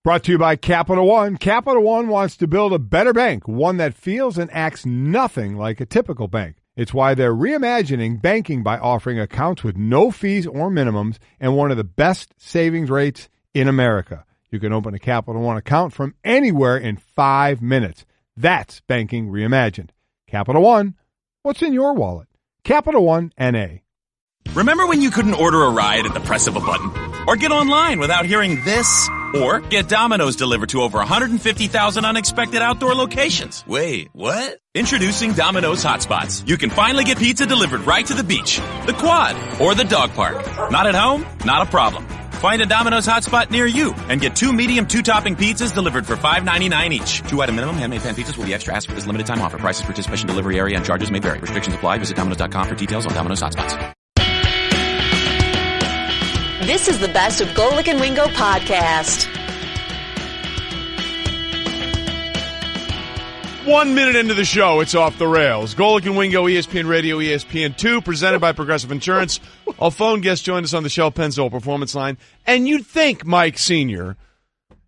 Brought to you by Capital One. Capital One wants to build a better bank, one that feels and acts nothing like a typical bank. It's why they're reimagining banking by offering accounts with no fees or minimums and one of the best savings rates in America. You can open a Capital One account from anywhere in 5 minutes. That's banking reimagined. Capital One, what's in your wallet? Capital One, N.A. Remember when you couldn't order a ride at the press of a button? Or get online without hearing this? Or get Domino's delivered to over 150,000 unexpected outdoor locations? Wait, what? Introducing Domino's Hotspots. You can finally get pizza delivered right to the beach, the quad, or the dog park. Not at home? Not a problem. Find a Domino's hotspot near you and get 2 medium 2-topping pizzas delivered for $5.99 each. 2-item minimum. Handmade pan pizzas will be extra asked for this limited time offer. Prices, participation, delivery area, and charges may vary. Restrictions apply. Visit Domino's.com for details on Domino's Hotspots. This is the Best of Golic and Wingo podcast. 1 minute into the show, it's off the rails. Golic and Wingo, ESPN Radio, ESPN2, presented by Progressive Insurance. Our phone guest joined us on the Shell Pennzoil Performance Line. And you'd think Mike Sr.,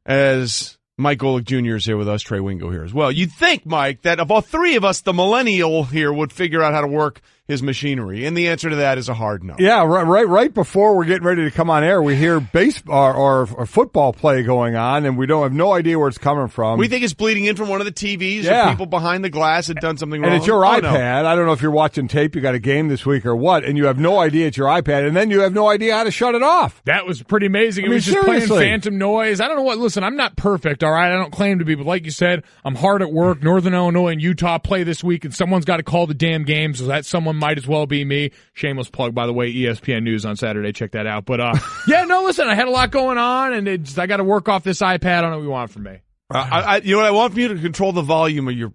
as Mike Golic Jr. is here with us, Trey Wingo here as well. You'd think, Mike, that of all three of us, the millennial here would figure out how to work his machinery, and the answer to that is a hard no. Yeah, right before we're getting ready to come on air, we hear baseball or football play going on, and we don't have no idea where it's coming from. We think it's bleeding in from one of the TVs, or people behind the glass had done something wrong. And it's your iPad. No. I don't know if you're watching tape, you got a game this week or what, and you have no idea it's your iPad, and then you have no idea how to shut it off. That was pretty amazing. It was just playing phantom noise. I don't know what. Listen, I'm not perfect, all right? I don't claim to be, but like you said, I'm hard at work. Northern Illinois and Utah play this week, and someone's got to call the damn game, so that someone might as well be me. Shameless plug, by the way, ESPN News on Saturday. Check that out. But, listen, I had a lot going on, and I got to work off this iPad. I don't know what you want from me. You know what I want from you? To control the volume of your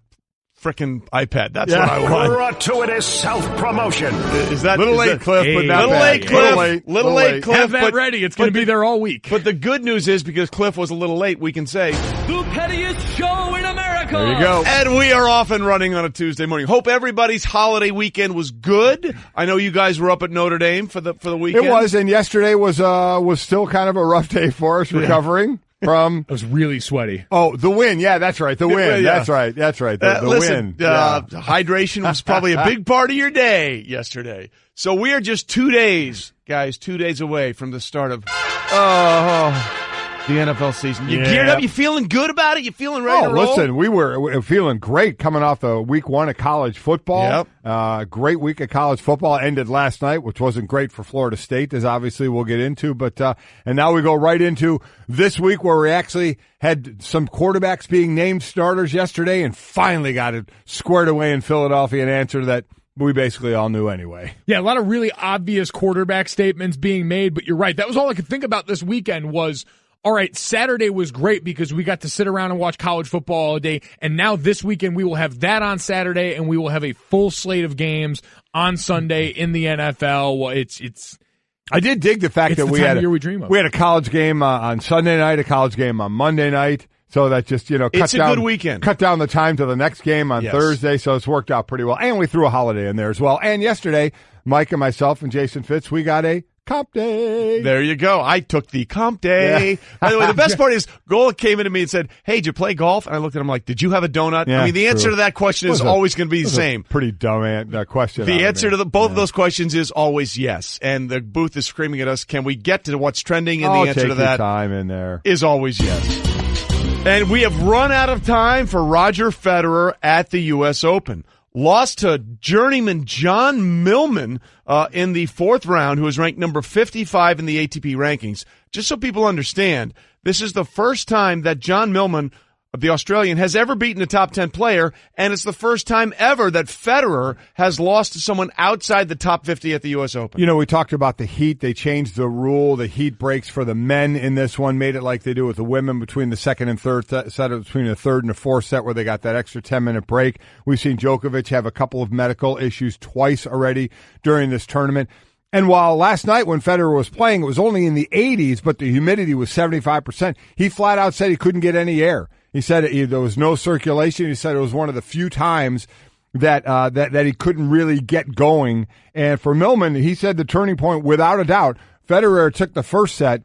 frickin' iPad. That's what I want. Gratuitous self-promotion. Is that little late, Cliff? But not little late, Cliff. Little late, Cliff. Have that ready. It's going to be there all week. But the good news is, because Cliff was a little late, we can say the pettiest show in America. There you go. And we are off and running on a Tuesday morning. Hope everybody's holiday weekend was good. I know you guys were up at Notre Dame for the weekend. It was, and yesterday was still kind of a rough day for us recovering. From it was really sweaty. Oh, the win. Yeah, that's right. The win. Yeah. That's right. The listen, win. Yeah. Hydration was probably a big part of your day yesterday. So we are just 2 days, guys, 2 days away from the start of the NFL season. You geared up? You feeling good about it? You feeling ready to roll? Listen, we were feeling great coming off the week one of college football. Yep. Great week of college football. Ended last night, which wasn't great for Florida State, as obviously we'll get into. But and now we go right into this week where we actually had some quarterbacks being named starters yesterday and finally got it squared away in Philadelphia, an answer that we basically all knew anyway. Yeah, a lot of really obvious quarterback statements being made, but you're right. That was all I could think about this weekend was, all right, Saturday was great because we got to sit around and watch college football all day, and now this weekend we will have that on Saturday, and we will have a full slate of games on Sunday in the NFL. Well, it's. I did dig the fact that we had a college game on Sunday night, a college game on Monday night, so that just good weekend. Cut down the time to the next game on Thursday, so it's worked out pretty well. And we threw a holiday in there as well. And yesterday, Mike and myself and Jason Fitz, we got a comp day. There you go. I took the comp day. Yeah. By the way, the best part is Golic came into me and said, "Hey, did you play golf?" And I looked at him like, "Did you have a donut?" Yeah, I mean, the answer to that question is always going to be the same. Pretty dumb question. The answer to both of those questions is always yes. And the booth is screaming at us, "Can we get to what's trending?" And the answer to that time in there is always yes. And we have run out of time for Roger Federer at the U.S. Open. Lost to journeyman John Millman in the fourth round, who is ranked number 55 in the ATP rankings. Just so people understand, this is the first time that John Millman, the Australian, has ever beaten a top 10 player, and it's the first time ever that Federer has lost to someone outside the top 50 at the U.S. Open. You know, we talked about the heat. They changed the rule. The heat breaks for the men in this one, made it like they do with the women between the second and third set, between the third and the fourth set, where they got that extra 10-minute break. We've seen Djokovic have a couple of medical issues twice already during this tournament. And while last night when Federer was playing, it was only in the 80s, but the humidity was 75%, he flat out said he couldn't get any air. He said there was no circulation. He said it was one of the few times that he couldn't really get going. And for Millman, he said the turning point, without a doubt, Federer took the first set.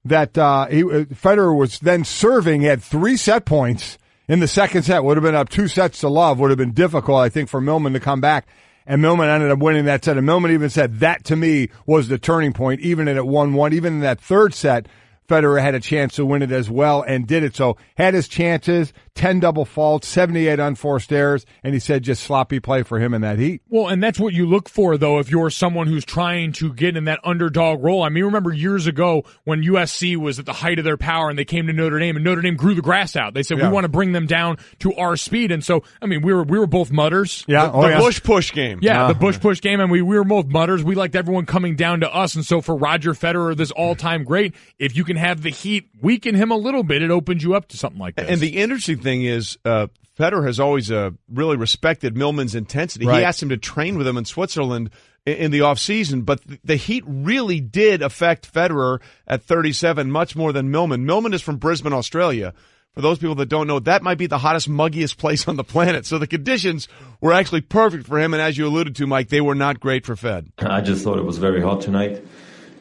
that Federer was then serving. He had 3 set points in the second set. Would have been up 2 sets to love. Would have been difficult, I think, for Millman to come back. And Millman ended up winning that set. And Millman even said that, to me, was the turning point. Even at 1-1, even in that third set, Federer had a chance to win it as well and did it. So had his chances, 10 double faults, 78 unforced errors, and he said just sloppy play for him in that heat. Well, and that's what you look for, though, if you're someone who's trying to get in that underdog role. I mean, remember years ago when USC was at the height of their power and they came to Notre Dame, and Notre Dame grew the grass out. They said, we want to bring them down to our speed. And so, I mean, we were both mutters. Yeah, the Bush-push game. Yeah, the Bush-push game, and we were both mutters. We liked everyone coming down to us. And so for Roger Federer, this all-time great, if you can have the heat weaken him a little bit, it opens you up to something like this. And the interesting thing is, Federer has always really respected Millman's intensity. Right. He asked him to train with him in Switzerland in the offseason, but the heat really did affect Federer at 37 much more than Millman. Millman is from Brisbane, Australia. For those people that don't know, that might be the hottest, muggiest place on the planet. So the conditions were actually perfect for him, and as you alluded to, Mike, they were not great for Fed. I just thought it was very hot tonight,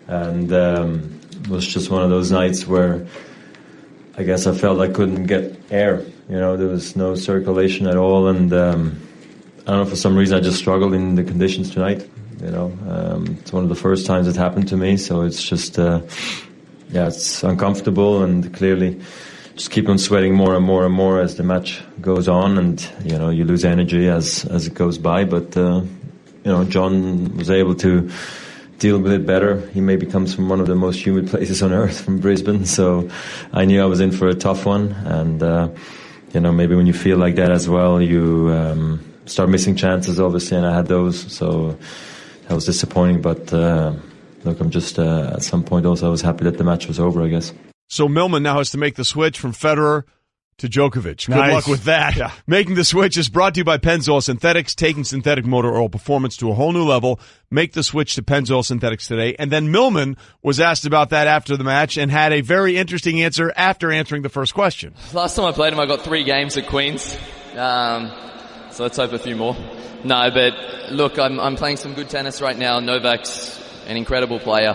and it was just one of those nights where I guess I felt I couldn't get air. You know, there was no circulation at all, and I don't know, for some reason I just struggled in the conditions tonight. You know, it's one of the first times it happened to me, so it's just, it's uncomfortable, and clearly just keep on sweating more and more and more as the match goes on, and, you know, you lose energy as it goes by, but, you know, John was able to deal with it better. He maybe comes from one of the most humid places on earth, from Brisbane, so I knew I was in for a tough one, and you know, maybe when you feel like that as well, you start missing chances, obviously, and I had those, so that was disappointing, but look, I'm just at some point also I was happy that the match was over, I guess. So Millman now has to make the switch from Federer to Djokovic. Good luck with that. Yeah. Making the switch is brought to you by Pennzoil Synthetics, taking synthetic motor oil performance to a whole new level. Make the switch to Pennzoil Synthetics today. And then Millman was asked about that after the match and had a very interesting answer after answering the first question. Last time I played him, I got 3 games at Queen's. So let's hope a few more. No, but look, I'm playing some good tennis right now. Novak's an incredible player.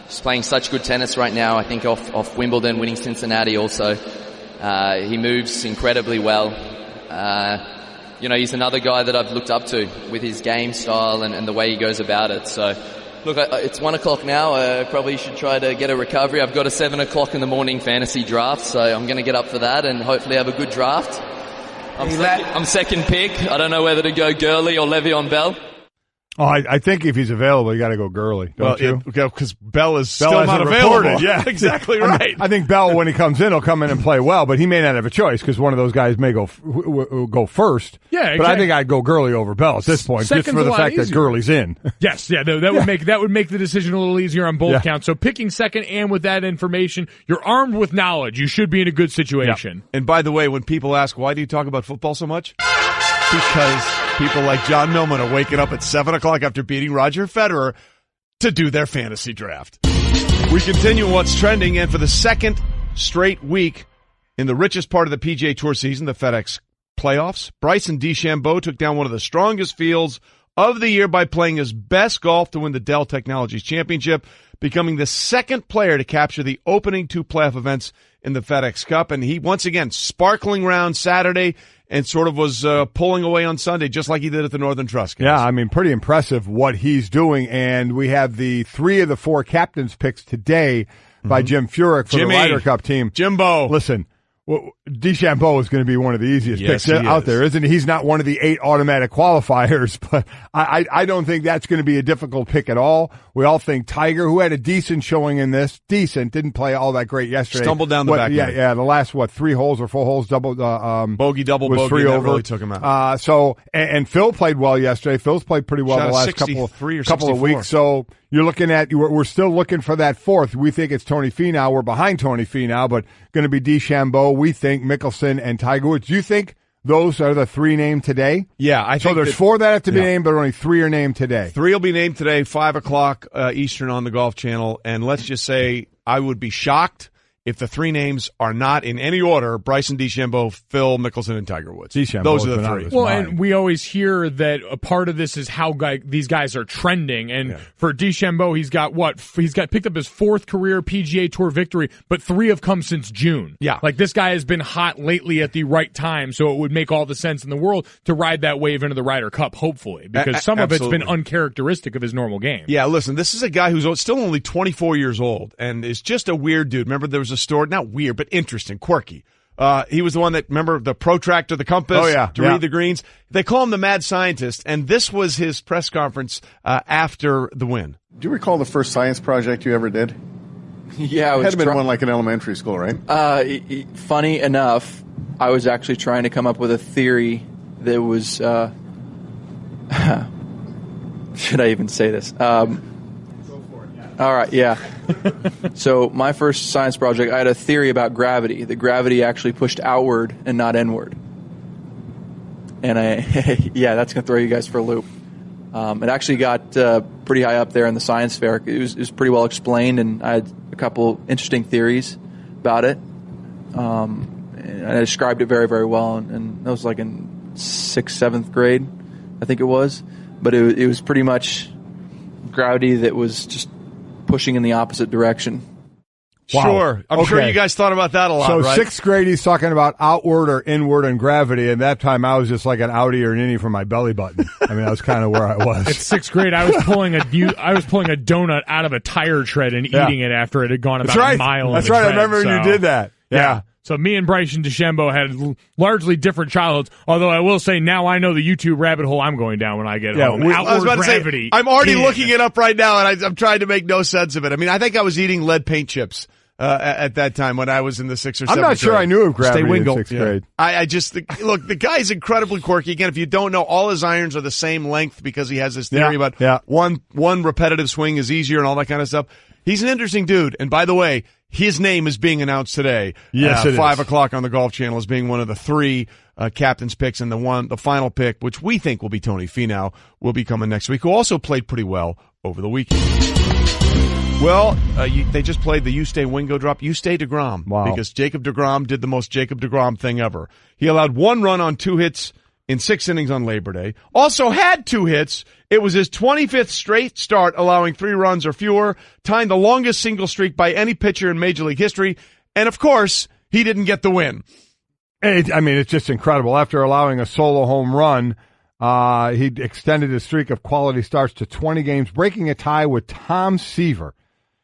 He's playing such good tennis right now. I think off Wimbledon, winning Cincinnati also. He moves incredibly well. You know, he's another guy that I've looked up to with his game style and the way he goes about it. So, look, it's 1 o'clock now. I probably should try to get a recovery. I've got a 7 o'clock in the morning fantasy draft, so I'm going to get up for that and hopefully have a good draft. I'm second pick. I don't know whether to go Gurley or Le'Veon Bell. Oh, I think if he's available, you got to go Gurley, don't you? Because Bell is still not available. Yeah, exactly right. I think Bell, when he comes in, he'll come in and play well, but he may not have a choice because one of those guys may go first. Yeah, exactly. But I think I'd go Gurley over Bell at this point, just for the fact that Gurley's in. Yes, yeah, that would make the decision a little easier on both counts. So picking second, and with that information, you're armed with knowledge. You should be in a good situation. Yeah. And by the way, when people ask, why do you talk about football so much? Because people like John Millman are waking up at 7 o'clock after beating Roger Federer to do their fantasy draft. We continue what's trending, and for the second straight week in the richest part of the PGA Tour season, the FedEx playoffs, Bryson DeChambeau took down one of the strongest fields of the year by playing his best golf to win the Dell Technologies Championship, becoming the second player to capture the opening 2 playoff events in the FedEx Cup. And he, once again, sparkling round Saturday and sort of was pulling away on Sunday, just like he did at the Northern Trust. Guys. Yeah, I mean, pretty impressive what he's doing. And we have the 3 of the 4 captains picks today by Jim Furyk for the Ryder Cup team. Jimbo. Listen, DeChambeau is going to be one of the easiest picks out there, isn't he? He's not one of the 8 automatic qualifiers, but I don't think that's going to be a difficult pick at all. We all think Tiger, who had a decent showing in this, didn't play all that great yesterday. Stumbled down the back. Yeah, the last, 3 holes or 4 holes, bogey, double was bogey, 3 over. Really took him out. And Phil played well yesterday. Phil's played pretty well the last couple of weeks. So you're looking at, we're still looking for that 4th. We think it's Tony Finau. We're behind Tony Finau, but going to be DeChambeau. We think Mickelson and Tiger Woods. Do you think those are the 3 named today? Yeah, I think so. There's 4 that have to be named, but only 3 are named today. 3 will be named today, 5 o'clock Eastern on the Golf Channel. And let's just say I would be shocked if the three names are not in any order: Bryson DeChambeau, Phil Mickelson, and Tiger Woods. Those are the three. Well, and we always hear that a part of this is how these guys are trending. And for DeChambeau, he's got picked up his 4th career PGA Tour victory, but 3 have come since June. Yeah. Like, this guy has been hot lately at the right time, so it would make all the sense in the world to ride that wave into the Ryder Cup, hopefully, because some of it's been uncharacteristic of his normal game. Yeah, listen, this is a guy who's still only 24 years old and is just a weird dude. Remember, there was a story, not weird, but interesting, quirky. He was the one that, remember, the protractor, the compass, to read the greens. They call him the mad scientist, and this was his press conference after the win. Do you recall the first science project you ever did? Yeah, it had been one like in elementary school, right? Funny enough, I was actually trying to come up with a theory that was. Should I even say this? All right, yeah. So my first science project, I had a theory about gravity. That gravity actually pushed outward and not inward. And that's going to throw you guys for a loop. It actually got pretty high up there in the science fair. It was pretty well explained, and I had a couple interesting theories about it. And I described it very, very well, and that was like in 6th, 7th grade, I think it was. But it was pretty much gravity that was just pushing in the opposite direction. Wow. Sure. I'm sure you guys thought about that a lot, so right? 6th grade, he's talking about outward or inward and gravity, and that time I was just like an outie or an innie from my belly button. I mean, that was kind of where I was. At 6th grade, I was pulling a donut out of a tire tread and eating it after it had gone about a mile. That's right. I remember when you did that. Yeah. So me and Bryson DeChambeau had largely different childhoods, although I will say now I know the YouTube rabbit hole I'm going down when I get home. I was about to say, I'm already looking it up right now, and I'm trying to make no sense of it. I mean, I think I was eating lead paint chips at that time when I was in the 6th or 7th grade. I'm not sure I knew of gravity in 6th grade. I just look, the guy's incredibly quirky. Again, if you don't know, all his irons are the same length because he has this theory about one repetitive swing is easier and all that kind of stuff. He's an interesting dude. And by the way, his name is being announced today. Yes, it 5 o'clock on the Golf Channel as being one of the 3 captain's picks, and the final pick, which we think will be Tony Finau, will be coming next week, who also played pretty well over the weekend. Well, they just played the You Stay Wingo drop. You Stay DeGrom. Wow. Because Jacob DeGrom did the most Jacob DeGrom thing ever. He allowed 1 run on 2 hits in 6 innings on Labor Day. Also had 2 hits. It was his 25th straight start, allowing 3 runs or fewer, tying the longest single streak by any pitcher in Major League history. And, of course, he didn't get the win. It's just incredible. After allowing a solo home run, he extended his streak of quality starts to 20 games, breaking a tie with Tom Seaver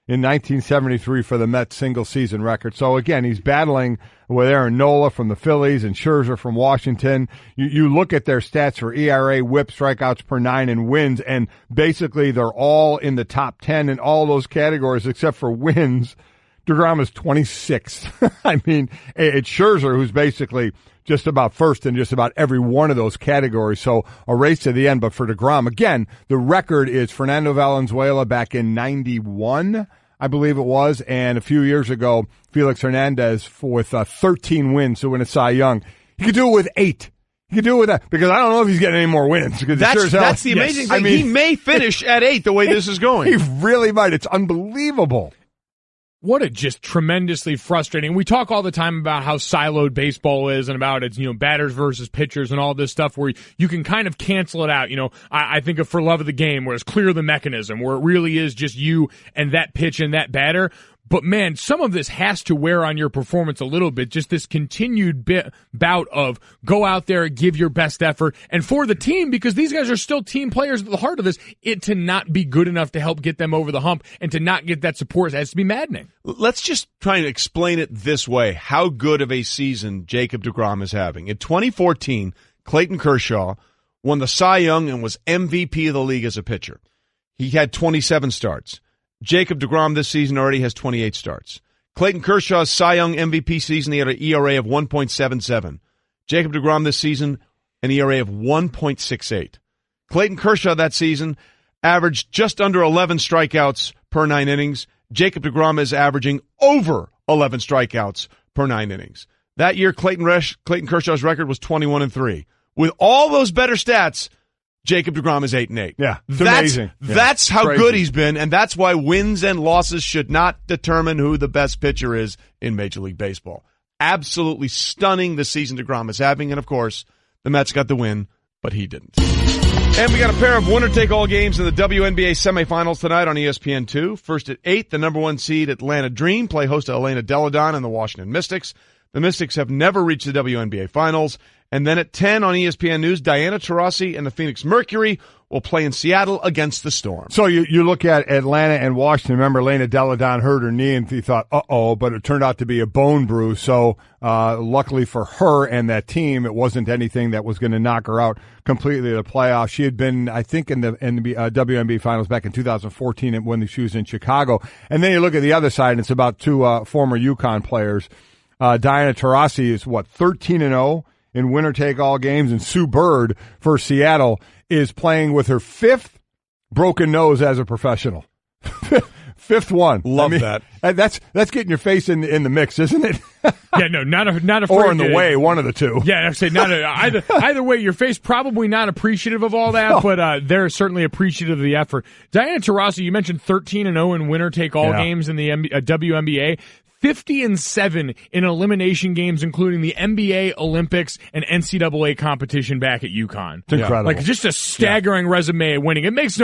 in 1973 for the Mets single-season record. So, again, he's battling with Aaron Nola from the Phillies and Scherzer from Washington. You look at their stats for ERA, whip, strikeouts per 9, and wins, and basically they're all in the top 10 in all those categories except for wins. DeGrom is 26th. I mean, it's Scherzer who's basically just about first in just about every one of those categories. So a race to the end. But for DeGrom, again, the record is Fernando Valenzuela back in 91, I believe it was. And a few years ago, Felix Hernandez with 13 wins to win a Cy Young. He could do it with 8. He could do it with that because I don't know if he's getting any more wins. That's the amazing thing. I mean, he may finish at 8 the way this is going. He really might. It's unbelievable. What a just tremendously frustrating. We talk all the time about how siloed baseball is and about its, batters versus pitchers and all this stuff where you can kind of cancel it out. I think of For Love of the Game where it's Clear the Mechanism, where it really is just you and that pitch and that batter. But, man, some of this has to wear on your performance a little bit, just this continued bout of go out there, give your best effort. And for the team, because these guys are still team players at the heart of this, it to not be good enough to help get them over the hump and to not get that support has to be maddening. Let's just try and explain it this way, how good of a season Jacob DeGrom is having. In 2014, Clayton Kershaw won the Cy Young and was MVP of the league as a pitcher. He had 27 starts. Jacob DeGrom this season already has 28 starts. Clayton Kershaw's Cy Young MVP season, he had an ERA of 1.77. Jacob DeGrom this season, an ERA of 1.68. Clayton Kershaw that season averaged just under 11 strikeouts per 9 innings. Jacob DeGrom is averaging over 11 strikeouts per 9 innings. That year, Clayton Kershaw's record was 21-3. With all those better stats, Jacob deGrom is 8-8. Yeah, it's that's amazing. That's how good he's been, and that's why wins and losses should not determine who the best pitcher is in Major League Baseball. Absolutely stunning the season deGrom is having, and of course, the Mets got the win, but he didn't. And we got a pair of winner-take-all games in the WNBA semifinals tonight on ESPN2. First at 8, the number 1 seed Atlanta Dream play host to Elena Delle Donne and the Washington Mystics. The Mystics have never reached the WNBA finals. And then at 10 on ESPN News, Diana Taurasi and the Phoenix Mercury will play in Seattle against the Storm. So you look at Atlanta and Washington. Remember, Elena Delle Donne hurt her knee, and you thought, but it turned out to be a bone bruise. So luckily for her and that team, it wasn't anything that was going to knock her out completely of the playoffs. She had been, I think, in the WNBA finals back in 2014 when she was in Chicago. And then you look at the other side, and it's about two former UConn players. Diana Taurasi is, 13-0? In winner-take-all games, and Sue Bird for Seattle is playing with her 5th broken nose as a professional. 5th one. Love that. That's getting your face in the mix, isn't it? Yeah, no, not afraid. Or in the way, one of the two. Yeah, I'd say either way. Your face probably not appreciative of all that, but they're certainly appreciative of the effort. Diana Taurasi, you mentioned 13-0 in winner-take-all games in the WNBA. 50-7 in elimination games, including the NBA, Olympics, and NCAA competition back at UConn. It's incredible. Like, just a staggering resume of winning. It makes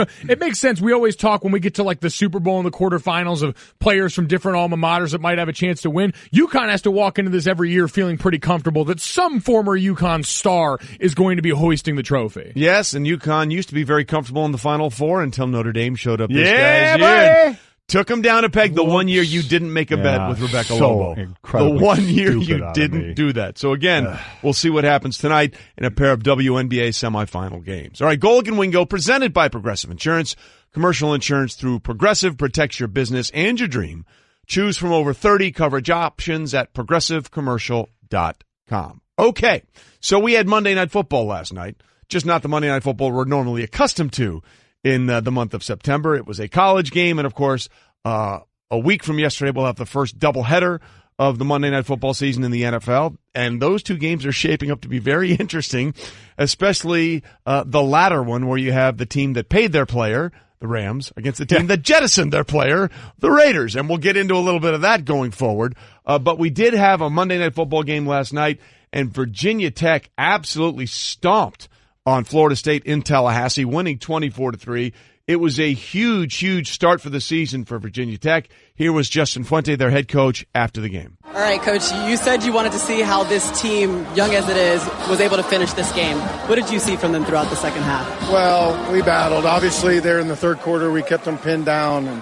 sense. We always talk when we get to like the Super Bowl and the quarterfinals of players from different alma maters that might have a chance to win. UConn has to walk into this every year feeling pretty comfortable that some former UConn star is going to be hoisting the trophy. Yes, and UConn used to be very comfortable in the Final Four until Notre Dame showed up this guy's year. Took him down a peg the 1 year you didn't make a bet with Rebecca Lobo. The 1 year you didn't do that. So again, we'll see what happens tonight in a pair of WNBA semifinal games. All right, Golic and Wingo presented by Progressive Insurance. Commercial insurance through Progressive protects your business and your dream. Choose from over 30 coverage options at progressivecommercial.com. Okay, so we had Monday Night Football last night. Just not the Monday Night Football we're normally accustomed to in the month of September. It was a college game, and of course, a week from yesterday, we'll have the first doubleheader of the Monday Night Football season in the NFL, and those two games are shaping up to be very interesting, especially the latter one where you have the team that paid their player, the Rams, against the team that jettisoned their player, the Raiders, and we'll get into a little bit of that going forward. But we did have a Monday Night Football game last night, and Virginia Tech absolutely stomped on Florida State in Tallahassee, winning 24-3. It was a huge, huge start for the season for Virginia Tech. Here was Justin Fuente, their head coach, after the game. All right, Coach, you said you wanted to see how this team, young as it is, was able to finish this game. What did you see from them throughout the second half? Well, we battled. Obviously, there in the third quarter, we kept them pinned down,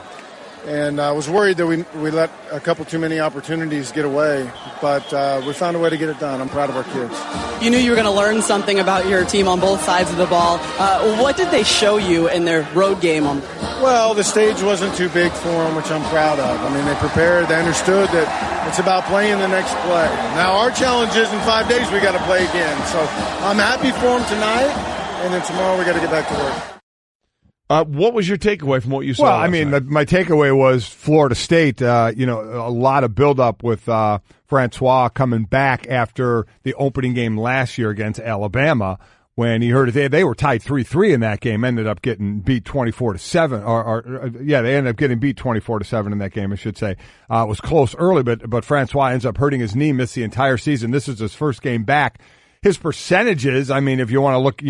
and I was worried that we let a couple too many opportunities get away, but we found a way to get it done. I'm proud of our kids. You knew you were going to learn something about your team on both sides of the ball. What did they show you in their road game? Well, the stage wasn't too big for them, which I'm proud of. I mean, they prepared. They understood that it's about playing the next play. Now, our challenge is in 5 days we got to play again. So I'm happy for them tonight, and then tomorrow we got to get back to work. What was your takeaway from what you saw? Well, I mean, my takeaway was Florida State, a lot of buildup with Francois coming back after the opening game last year against Alabama when he heard it. They were tied 3-3 in that game, ended up getting beat 24-7. They ended up getting beat 24-7 in that game, I should say. It was close early, but Francois ends up hurting his knee, missed the entire season. This is his first game back. His percentages, I mean, if you want to look,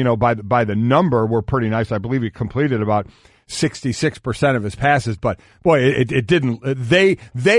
by the number, were pretty nice. I believe he completed about 66% of his passes, but boy, it didn't. They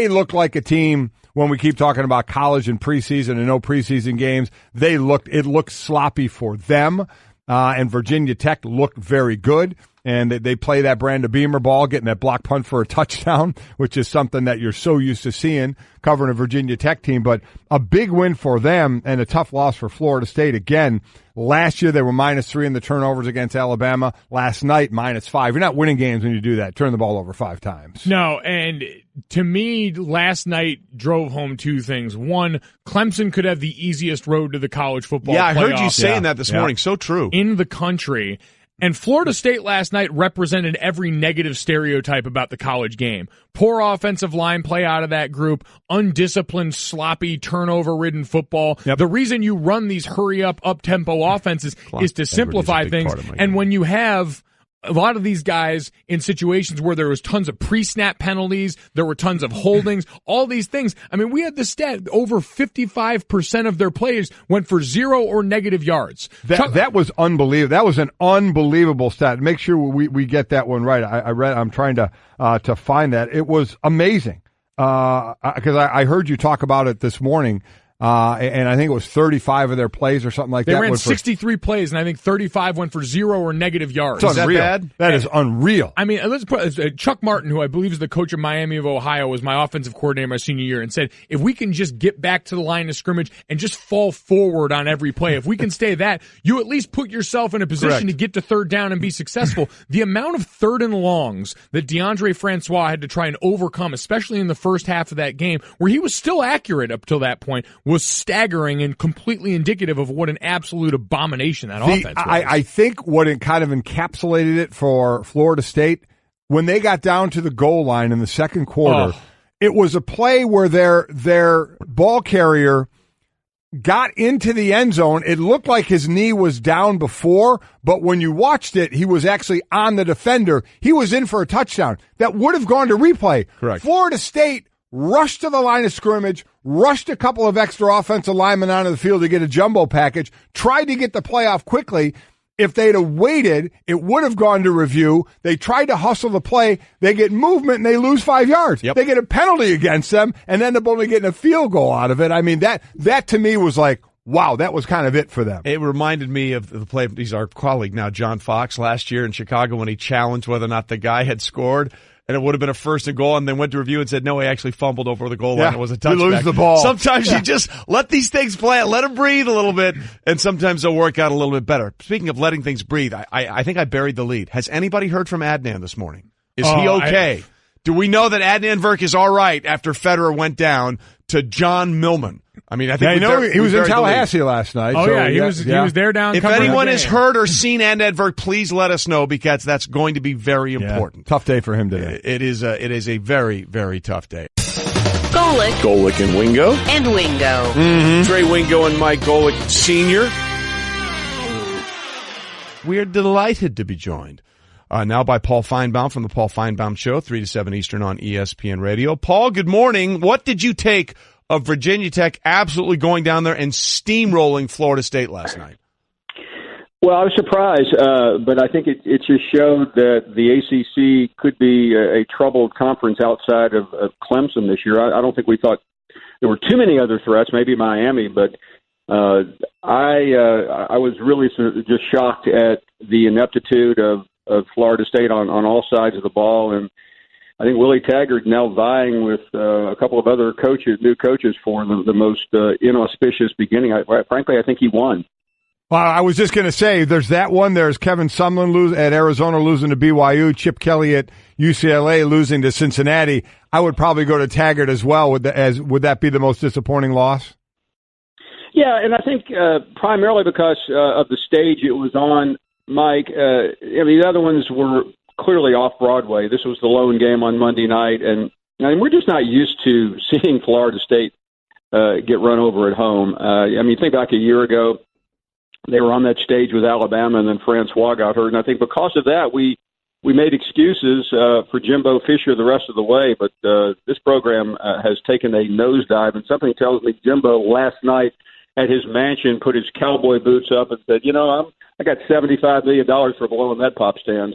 looked like a team when we keep talking about college and preseason and no preseason games. It looked sloppy for them, and Virginia Tech looked very good. And they play that Brandon Beamer ball, getting that block punt for a touchdown, which is something that you're so used to seeing covering a Virginia Tech team. But a big win for them and a tough loss for Florida State. Again, last year they were -3 in the turnovers against Alabama. Last night, -5. You're not winning games when you do that. Turn the ball over 5 times. No, and to me, last night drove home two things. One, Clemson could have the easiest road to the college football playoff. I heard you saying that this morning. So true. In the country. And Florida State last night represented every negative stereotype about the college game. Poor offensive line play out of that group, undisciplined, sloppy, turnover-ridden football. Yep. The reason you run these hurry-up, up-tempo offenses is to simplify things. And when you have a lot of these guys in situations where there was tons of pre-snap penalties, there were tons of holdings, all these things. I mean, we had the stat, over 55% of their plays went for 0 or negative yards. That was unbelievable. That was an unbelievable stat. Make sure we get that one right. I'm trying to find that. It was amazing. Because I heard you talk about it this morning. And I think it was 35 of their plays or something like that. They ran 63 plays, and I think 35 went for 0 or negative yards. Is that bad? That is unreal. I mean, let's put Chuck Martin, who I believe is the coach of Miami of Ohio, was my offensive coordinator my senior year, and said, if we can just get back to the line of scrimmage and just fall forward on every play, if we can stay that, you at least put yourself in a position to get to third down and be successful. The amount of third and longs that DeAndre Francois had to try and overcome, especially in the first half of that game, where he was still accurate up till that point, was staggering and completely indicative of what an absolute abomination that offense was. I think what it kind of encapsulated it for Florida State, when they got down to the goal line in the second quarter, it was a play where their ball carrier got into the end zone. It looked like his knee was down before, but when you watched it, he was actually on the defender. He was in for a touchdown. That would have gone to replay. Correct. Florida State rushed to the line of scrimmage, rushed a couple of extra offensive linemen onto the field to get a jumbo package, tried to get the play off quickly. If they'd have waited, it would have gone to review. They tried to hustle the play. They get movement, and they lose 5 yards. Yep. They get a penalty against them and end up only getting a field goal out of it. I mean, that to me was like, wow, that was kind of it for them. It reminded me of the play. He's our colleague now, John Fox, last year in Chicago when he challenged whether or not the guy had scored. And it would have been a first and goal, and then went to review and said, no, he actually fumbled over the goal line. It was a touchback. You lose the ball. Sometimes you just let these things play out, let them breathe a little bit, and sometimes they'll work out a little bit better. Speaking of letting things breathe, I think I buried the lead. Has anybody heard from Adnan this morning? Is he okay? Do we know that Adnan Virk is all right after Federer went down to John Millman? I mean, I think he was in Tallahassee last night. Oh, so he was there down. If anyone has heard or seen Adnan Virk, please let us know, because that's going to be very important. Tough day for him today. It is a very, very tough day. Golic and Wingo. and Wingo. Mm-hmm. Trey Wingo and Mike Golic Sr. We're delighted to be joined now by Paul Finebaum from the Paul Finebaum Show, 3 to 7 Eastern on ESPN Radio. Paul, good morning. What did you take of Virginia Tech absolutely going down there and steamrolling Florida State last night? Well, I was surprised, but I think it just showed that the ACC could be a troubled conference outside of Clemson this year. I don't think we thought there were too many other threats, maybe Miami, but I was really just shocked at the ineptitude of Florida State on all sides of the ball, and I think Willie Taggart now vying with a couple of other new coaches for the most inauspicious beginning. Frankly, I think he won. Well, I was just going to say, there's that one. There's Kevin Sumlin at Arizona losing to BYU, Chip Kelly at UCLA losing to Cincinnati. I would probably go to Taggart as well. Would that be the most disappointing loss? Yeah, and I think primarily because of the stage it was on, Mike. The other ones were clearly off Broadway. This was the lone game on Monday night, and we're just not used to seeing Florida State get run over at home. Think back a year ago, they were on that stage with Alabama, and then Francois got hurt, and I think because of that, we made excuses for Jimbo Fisher the rest of the way, but this program has taken a nosedive, and something tells me Jimbo last night at his mansion put his cowboy boots up and said, I got $75 million for blowing that pop stand.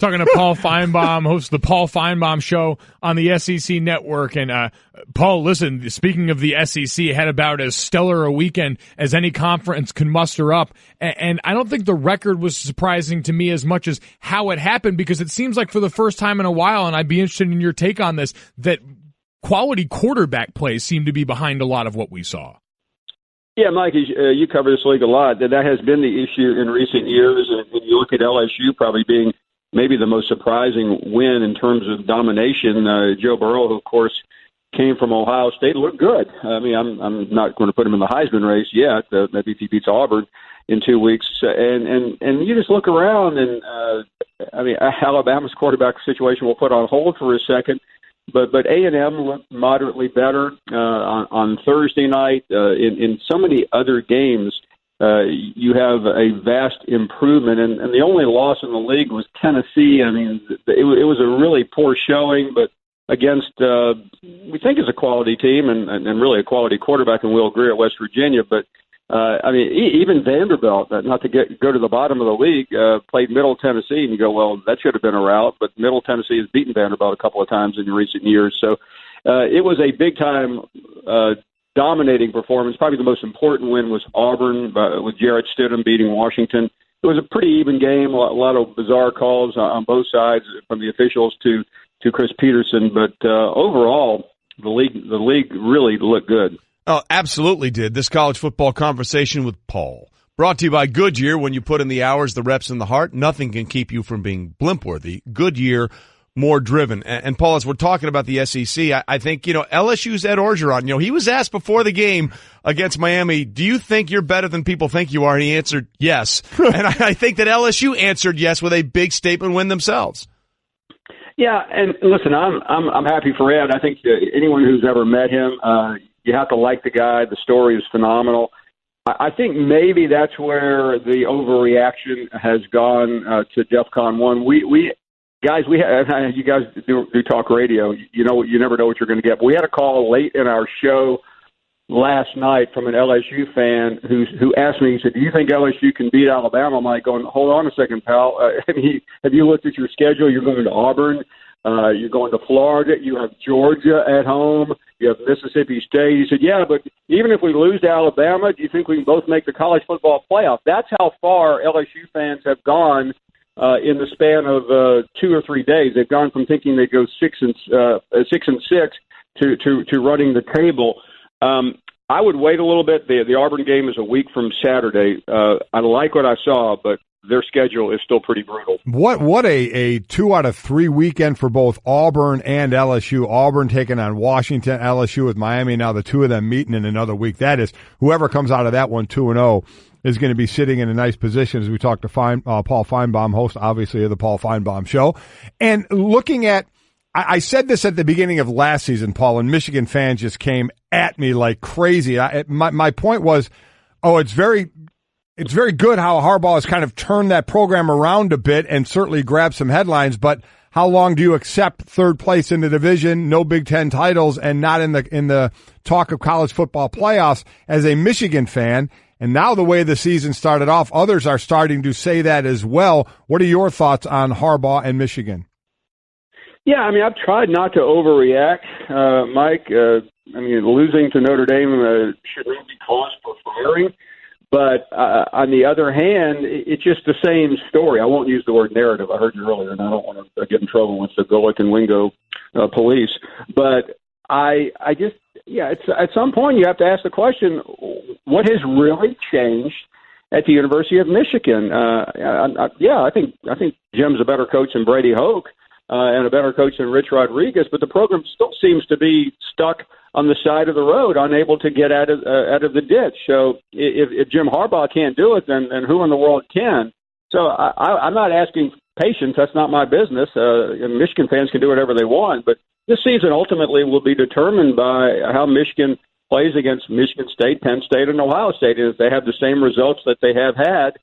Talking to Paul Finebaum, host of the Paul Finebaum Show on the SEC Network. And Paul, listen, speaking of the SEC, had about as stellar a weekend as any conference can muster up. And I don't think the record was surprising to me as much as how it happened, because it seems like for the first time in a while, and I'd be interested in your take on this, that quality quarterback plays seem to be behind a lot of what we saw. Yeah, Mike, you cover this league a lot. That has been the issue in recent years. And you look at LSU probably being maybe the most surprising win in terms of domination. Joe Burrow, who, of course, came from Ohio State, looked good. I'm not going to put him in the Heisman race yet. Maybe if he beats Auburn. in 2 weeks. And you just look around, and Alabama's quarterback situation we'll put on hold for a second. But A&M looked moderately better on Thursday night. In so many other games, you have a vast improvement. And the only loss in the league was Tennessee. I mean, it was a really poor showing, but against we think is a quality team and really a quality quarterback in Will Greer at West Virginia. But even Vanderbilt, not to go to the bottom of the league, played Middle Tennessee, and you go, well, that should have been a rout. But Middle Tennessee has beaten Vanderbilt a couple of times in recent years, so it was a big time dominating performance. Probably the most important win was Auburn with Jarrett Stidham beating Washington. It was a pretty even game, a lot of bizarre calls on both sides, from the officials to Chris Peterson. But overall, the league really looked good. Oh, absolutely did. This college football conversation with Paul. Brought to you by Goodyear. When you put in the hours, the reps, and the heart, nothing can keep you from being blimp-worthy. Goodyear, more driven. And Paul, as we're talking about the SEC, I think, LSU's Ed Orgeron, he was asked before the game against Miami, do you think you're better than people think you are? And he answered yes. And I think that LSU answered yes with a big statement win themselves. Yeah, and listen, I'm happy for Ed. I think anyone who's ever met him, you have to like the guy. The story is phenomenal. I think maybe that's where the overreaction has gone to DEFCON 1. You guys do talk radio. You never know what you're going to get. But we had a call late in our show last night from an LSU fan who asked me, he said, do you think LSU can beat Alabama? I'm like, going, hold on a second, pal. Have you looked at your schedule? You're going to Auburn. You're going to Florida. You have Georgia at home. You have Mississippi State. He said, yeah, but even if we lose to Alabama, do you think we can both make the college football playoff? That's how far LSU fans have gone in the span of 2 or 3 days. They've gone from thinking they'd go 6 and 6 to running the table. I would wait a little bit. The Auburn game is a week from Saturday. I like what I saw, but their schedule is still pretty brutal. What a 2 out of 3 weekend for both Auburn and LSU. Auburn taking on Washington, LSU with Miami. Now the two of them meeting in another week. That is, whoever comes out of that one 2-0 is going to be sitting in a nice position as we talk to Paul Finebaum, host obviously of the Paul Finebaum Show. And looking at, I said this at the beginning of last season, Paul, and Michigan fans just came at me like crazy. My point was, it's very good how Harbaugh has kind of turned that program around a bit and certainly grabbed some headlines, but how long do you accept third place in the division, no Big Ten titles, and not in the talk of college football playoffs as a Michigan fan? And now the way the season started off, others are starting to say that as well. What are your thoughts on Harbaugh and Michigan? Yeah, I've tried not to overreact, Mike. Losing to Notre Dame should not be cause for firing. But on the other hand, it's just the same story. I won't use the word narrative. I heard you earlier, and I don't want to get in trouble with the Golic and Wingo police. But it's at some point you have to ask the question: what has really changed at the University of Michigan? I think Jim's a better coach than Brady Hoke. And a better coach than Rich Rodriguez, but the program still seems to be stuck on the side of the road, unable to get out of the ditch. So if Jim Harbaugh can't do it, then who in the world can? So I'm not asking patience. That's not my business. Michigan fans can do whatever they want, but this season ultimately will be determined by how Michigan plays against Michigan State, Penn State, and Ohio State. And if they have the same results that they have had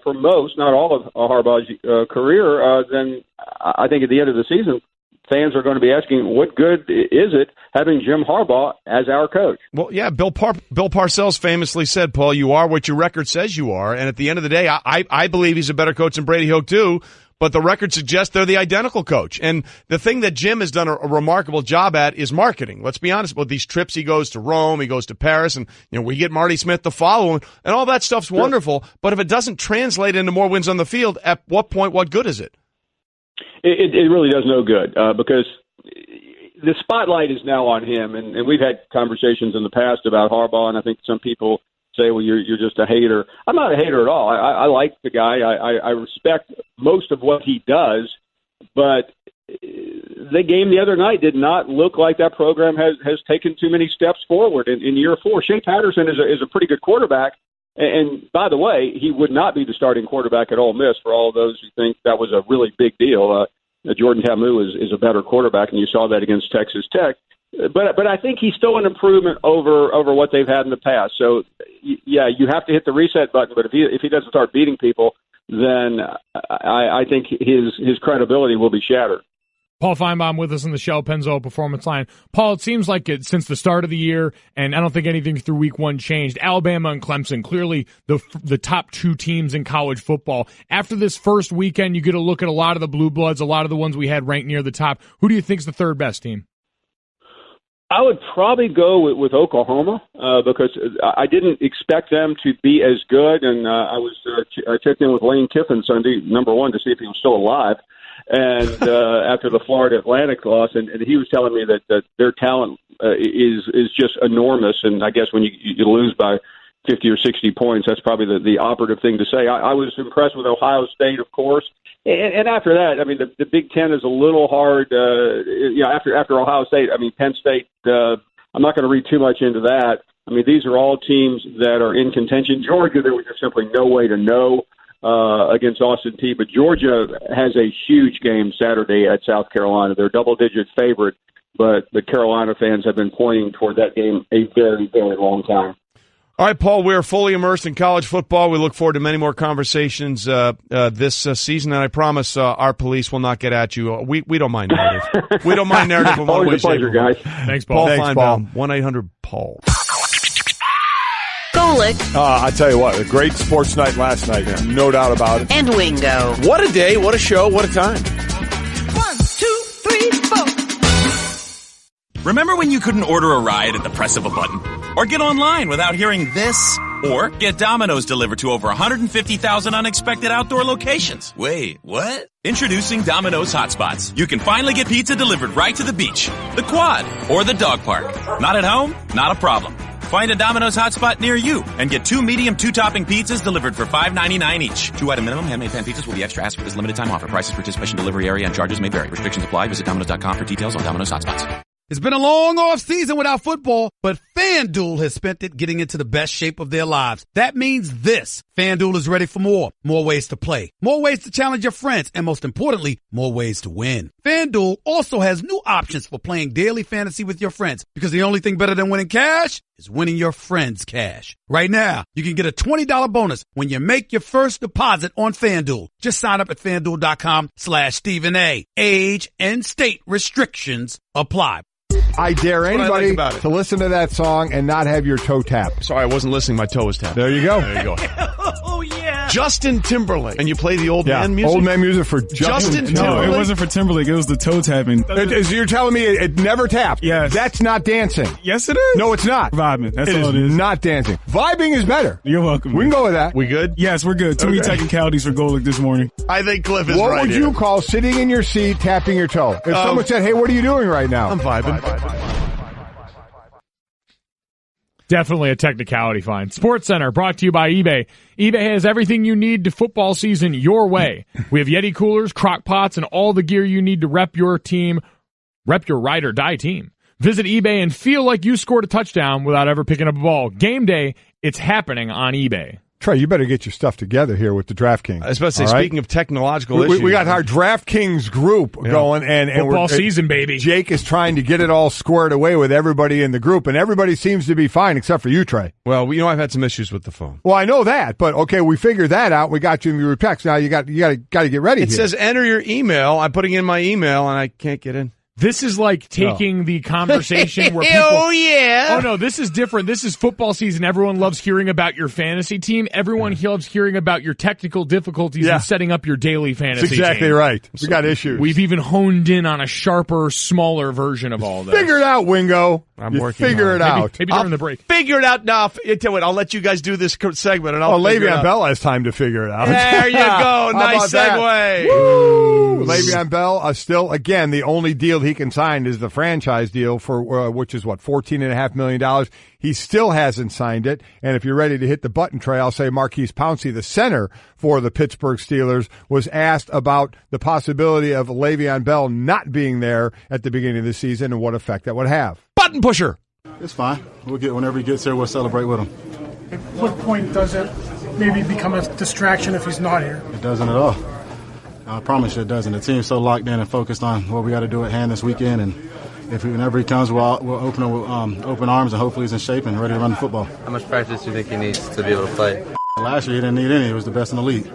for most, not all of Harbaugh's career, then I think at the end of the season, fans are going to be asking, what good is it having Jim Harbaugh as our coach? Well, yeah, Bill Parcells famously said, Paul, you are what your record says you are. And at the end of the day, I believe he's a better coach than Brady Hoke too. But the record suggests they're the identical coach. And the thing that Jim has done a remarkable job at is marketing. Let's be honest, with these trips, he goes to Rome, he goes to Paris, and we get Marty Smith to follow him, and all that stuff's wonderful. But if it doesn't translate into more wins on the field, at what point, what good is it? It really does no good because the spotlight is now on him. And we've had conversations in the past about Harbaugh, and I think some people say, well, you're just a hater. I'm not a hater at all. I like the guy. I respect most of what he does, but the game the other night did not look like that program has taken too many steps forward in year 4. Shea Patterson is a pretty good quarterback, And by the way, he would not be the starting quarterback at Ole Miss for all of those who think that was a really big deal. Jordan Ta'amu is a better quarterback, and you saw that against Texas Tech. But I think he's still an improvement over what they've had in the past. So, yeah, you have to hit the reset button. But if he doesn't start beating people, then I think his credibility will be shattered. Paul Finebaum with us in the Shell Pennzoil Performance Line. Paul, it seems like since the start of the year, and I don't think anything through week one changed, Alabama and Clemson, clearly the top two teams in college football. After this first weekend, you get a look at a lot of the Blue Bloods, a lot of the ones we had ranked near the top. Who do you think is the third best team? I would probably go with Oklahoma because I didn't expect them to be as good, and I checked in with Lane Kiffin Sunday, number one, to see if he was still alive. And after the Florida Atlantic loss, and he was telling me that their talent is just enormous. And I guess when you lose by 50 or 60 points, that's probably the operative thing to say. I was impressed with Ohio State, of course. And after that, I mean, the Big Ten is a little hard. After Ohio State, I mean, Penn State, I'm not going to read too much into that. I mean, these are all teams that are in contention. Georgia, there was just simply no way to know against Austin Peay. But Georgia has a huge game Saturday at South Carolina. They're a double-digit favorite, but the Carolina fans have been pointing toward that game a very, very long time. All right, Paul, we're fully immersed in college football. We look forward to many more conversations this season, and I promise our police will not get at you. We don't mind narrative. We don't mind narrative. Always a pleasure, guys. Thanks, Paul. Paul Finebaum, 1-800-PAUL. Golic. I tell you what, a great sports night last night, no doubt about it. And Wingo. What a day, what a show, what a time. 1, 2, 3, 4. Remember when you couldn't order a ride at the press of a button? Or get online without hearing this? Or get Domino's delivered to over 150,000 unexpected outdoor locations? Wait, what? Introducing Domino's Hotspots. You can finally get pizza delivered right to the beach, the quad, or the dog park. Not at home? Not a problem. Find a Domino's hotspot near you and get 2 medium 2-topping pizzas delivered for $5.99 each. 2-item minimum. Handmade pan pizzas will be extra asked for this limited time offer. Prices, participation, delivery area, and charges may vary. Restrictions apply. Visit Domino's.com for details on Domino's hotspots. It's been a long off season without football, but FanDuel has spent it getting into the best shape of their lives. That means this. FanDuel is ready for more. More ways to play. More ways to challenge your friends. And most importantly, more ways to win. FanDuel also has new options for playing daily fantasy with your friends, because the only thing better than winning cash is winning your friends cash. Right now, you can get a $20 bonus when you make your first deposit on FanDuel. Just sign up at FanDuel.com/Stephen A. Age and state restrictions apply. I dare anybody to listen to that song and not have your toe tapped. Sorry, I wasn't listening. My toe was tapped. There you go. There you go. Oh, yeah. Justin Timberlake. And you play the old man music? Old man music for Justin Timberlake. No, it wasn't for Timberlake. It was the toe tapping. You're telling me it never tapped? Yes. That's not dancing. Yes, it is. No, it's not. Vibing. That's all it It is. is not dancing. Vibing is better. You're welcome. We can go with that. We good? Yes, we're good. Too many technicalities for Golic this morning. I think Cliff is what right would here. you call sitting in your seat, tapping your toe? If someone said, hey, what are you doing right now? I'm vibing. Definitely a technicality fine. Sports Center brought to you by eBay. eBay has everything you need to football season your way. We have Yeti coolers, crock pots, and all the gear you need to rep your team, rep your ride or die team. Visit eBay and feel like you scored a touchdown without ever picking up a ball. Game day, it's happening on eBay. Trey, you better get your stuff together here with the DraftKings. I was about to say, speaking of technological issues. We got our DraftKings group going. And football season, baby. Jake is trying to get it all squared away with everybody in the group, and everybody seems to be fine except for you, Trey. Well, I've had some issues with the phone. Well, I know that, but okay, we figured that out. We got you in your text. Now you got to get ready. It says enter your email. I'm putting in my email, and I can't get in. This is like taking the conversation where people... Oh, yeah. Oh, no, this is different. This is football season. Everyone loves hearing about your fantasy team. Everyone loves hearing about your technical difficulties in setting up your daily fantasy That's exactly team. right. We got issues. We've even honed in on a sharper, smaller version of all this. Figure it out, Wingo. I'm working Figure on it out. Maybe during the break. Figure it out now. I'll let you guys do this segment, and I'll figure it out. Le'Veon Bell has time to figure it out. There you go. Nice segue. Woo! Le'Veon Bell, still, again, the only deal he can sign is the franchise deal for which is $14.5 million. He still hasn't signed it. And if you're ready to hit the button, Trey, I'll say Marquise Pouncey, the center for the Pittsburgh Steelers, was asked about the possibility of Le'Veon Bell not being there at the beginning of the season and what effect that would have. Button pusher. It's fine. Whenever he gets there, we'll celebrate with him. At what point does it maybe become a distraction if he's not here? It doesn't at all. I promise you it doesn't. The team's so locked in and focused on what we got to do at hand this weekend, and whenever he comes, we'll open him with open arms, and hopefully he's in shape and ready to run the football. How much practice do you think he needs to be able to play? Last year he didn't need any. He was the best in the league.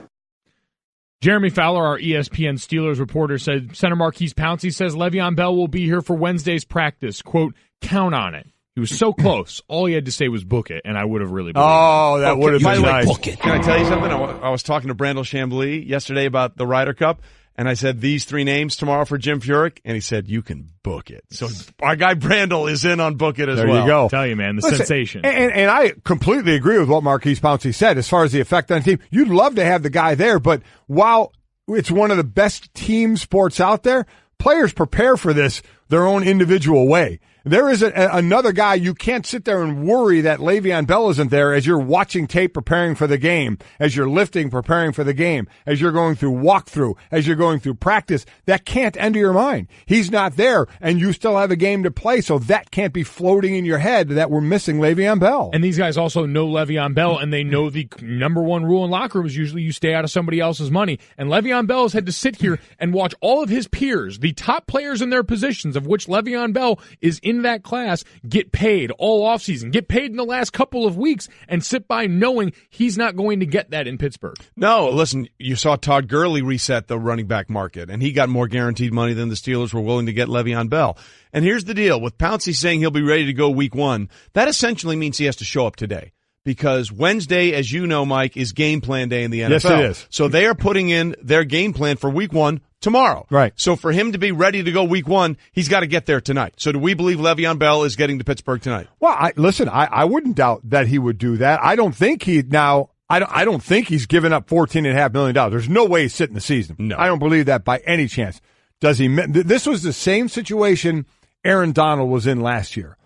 Jeremy Fowler, our ESPN Steelers reporter, said Center Marquise Pouncey says Le'Veon Bell will be here for Wednesday's practice. Quote, count on it. He was so close. All he had to say was book it, and I would have really believed him. That would have been nice. Book it. Can I tell you something? I was talking to Brandel Chambly yesterday about the Ryder Cup, and I said these 3 names tomorrow for Jim Furyk, and he said, you can book it. So our guy Brandel is in on book it as well. There you go. Tell you, man, the Listen, sensation. And I completely agree with what Marquise Pouncey said as far as the effect on the team. You'd love to have the guy there, but while it's one of the best team sports out there, players prepare for this their own individual way. There is another guy. You can't sit there and worry that Le'Veon Bell isn't there as you're watching tape preparing for the game, as you're lifting preparing for the game, as you're going through walkthrough, as you're going through practice. That can't enter your mind. He's not there, and you still have a game to play, so that can't be floating in your head that we're missing Le'Veon Bell. And these guys also know Le'Veon Bell, and they know the number one rule in locker room is usually you stay out of somebody else's money. And Le'Veon Bell has had to sit here and watch all of his peers, the top players in their positions, of which Le'Veon Bell is in that class, get paid all offseason, get paid in the last couple of weeks, and sit by knowing he's not going to get that in Pittsburgh. No, listen, you saw Todd Gurley reset the running back market, and he got more guaranteed money than the Steelers were willing to get Le'Veon Bell. And here's the deal. With Pouncey saying he'll be ready to go week 1, that essentially means he has to show up today. Because Wednesday, as you know, Mike, is game plan day in the NFL. Yes, it is. So they are putting in their game plan for week 1 tomorrow. Right. So for him to be ready to go week 1, he's got to get there tonight. So do we believe Le'Veon Bell is getting to Pittsburgh tonight? Well, I wouldn't doubt that he would do that. I don't think I don't think he's given up $14.5 million. There's no way he's sitting the season. No. I don't believe that by any chance. Does he? This was the same situation Aaron Donald was in last year.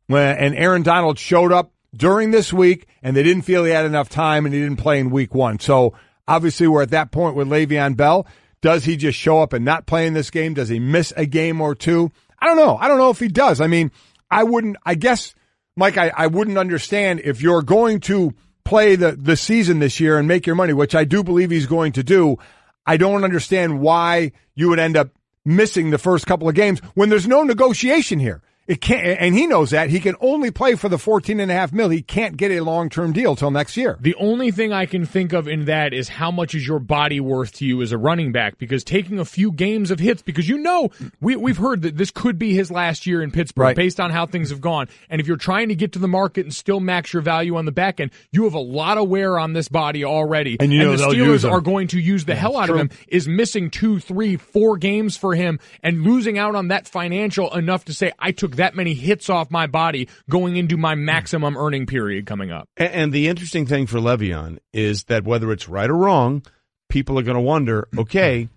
And Aaron Donald showed up during this week, and they didn't feel he had enough time, and he didn't play in week 1. So obviously we're at that point with Le'Veon Bell. Does he just show up and not play in this game? Does he miss a game or two? I don't know. I don't know if he does. I mean, I guess, Mike, I wouldn't understand if you're going to play the season this year and make your money, which I do believe he's going to do. I don't understand why you would end up missing the first couple of games when there's no negotiation here. It can't, and he knows that. He can only play for the $14.5 million. He can't get a long-term deal till next year. The only thing I can think of in that is how much is your body worth to you as a running back? Because taking a few games of hits, because we've heard that this could be his last year in Pittsburgh, right, based on how things have gone. And if you're trying to get to the market and still max your value on the back end, you have a lot of wear on this body already. And the Steelers are going to use the hell out of him. Is missing 2, 3, 4 games for him and losing out on that financial enough to say, I took that many hits off my body going into my maximum earning period coming up. And the interesting thing for Le'Veon is that whether it's right or wrong, people are going to wonder, okay,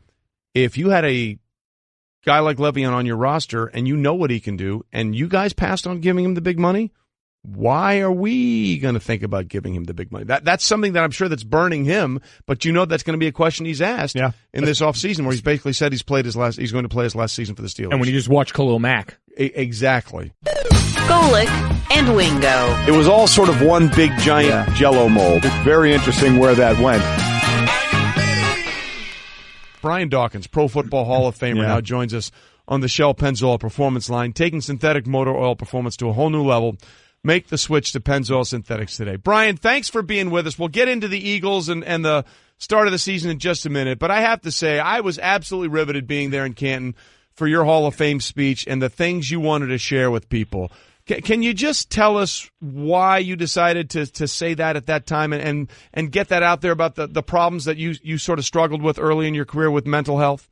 if you had a guy like Le'Veon on your roster and you know what he can do and you guys passed on giving him the big money, why are we going to think about giving him the big money? That's something that I'm sure that's burning him, but that's going to be a question he's asked in this offseason where he's basically said he's going to play his last season for the Steelers. And when you just watch Khalil Mack. Exactly. Golic and Wingo. It was all sort of one big giant Jell-O mold. It's very interesting where that went. Brian Dawkins, Pro Football Hall of Famer, now joins us on the Shell Pennzoil Performance line, taking synthetic motor oil performance to a whole new level. Make the switch to Pennzoil Synthetics today. Brian, thanks for being with us. We'll get into the Eagles and the start of the season in just a minute, but I have to say I was absolutely riveted being there in Canton for your Hall of Fame speech and the things you wanted to share with people. Can you just tell us why you decided to say that at that time and get that out there about the problems that you sort of struggled with early in your career with mental health?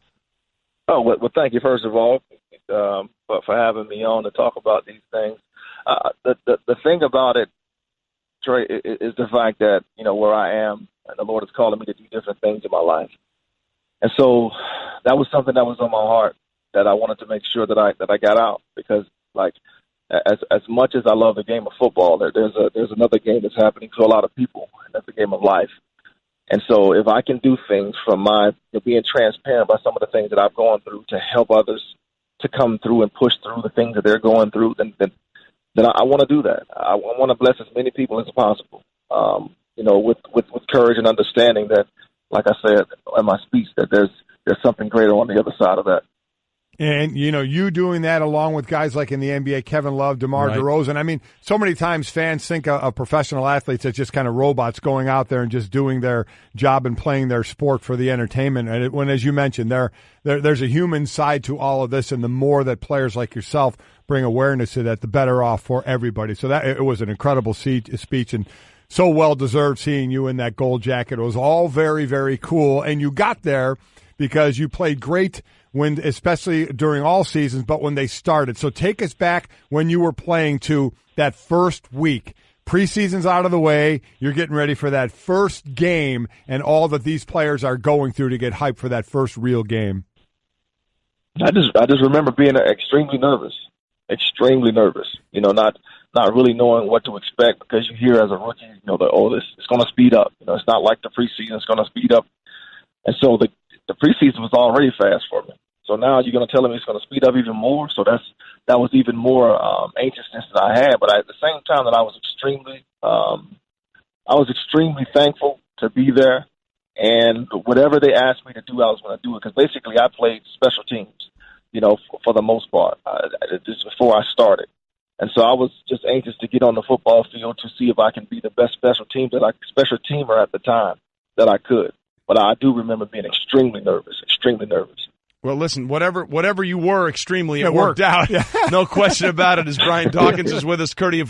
Oh, well, thank you, first of all, for having me on to talk about these things. The thing about it, Trey, is the fact that, where I am, and the Lord is calling me to do different things in my life. And so that was something that was on my heart that I wanted to make sure that I got out, because, like, as much as I love the game of football, there's another game that's happening to a lot of people, and that's the game of life. And so if I can do things from being transparent about some of the things that I've gone through to help others to come through and push through the things that they're going through, then I want to do that. I want to bless as many people as possible. with courage and understanding that, like I said in my speech, that there's something greater on the other side of that. And, you doing that along with guys like in the NBA, Kevin Love, DeMar DeRozan. I mean, so many times fans think of professional athletes as just kind of robots going out there and just doing their job and playing their sport for the entertainment. And when, as you mentioned, there's a human side to all of this, and the more that players like yourself bring awareness to that, the better off for everybody. So it was an incredible speech, and so well-deserved seeing you in that gold jacket. It was all very, very cool, and you got there because you played great especially during all seasons, but when they started. So take us back when you were playing to that first week. Preseason's out of the way. You're getting ready for that first game and all that these players are going through to get hyped for that first real game. I just remember being extremely nervous. Not really knowing what to expect, because you hear as a rookie, it's going to speed up. It's not like the preseason; it's going to speed up. And so the preseason was already fast for me. So now you're going to tell me it's going to speed up even more. So that was even more anxiousness that I had. But at the same time, that I was extremely thankful to be there. And whatever they asked me to do, I was going to do it, because basically I played special teams, for the most part. This is before I started. And so I was just anxious to get on the football field to see if I can be the best special teamer at the time that I could. But I do remember being extremely nervous. Well, listen, whatever you were extremely, it worked out. Yeah. No question about it. As Brian Dawkins is with us, courtesy of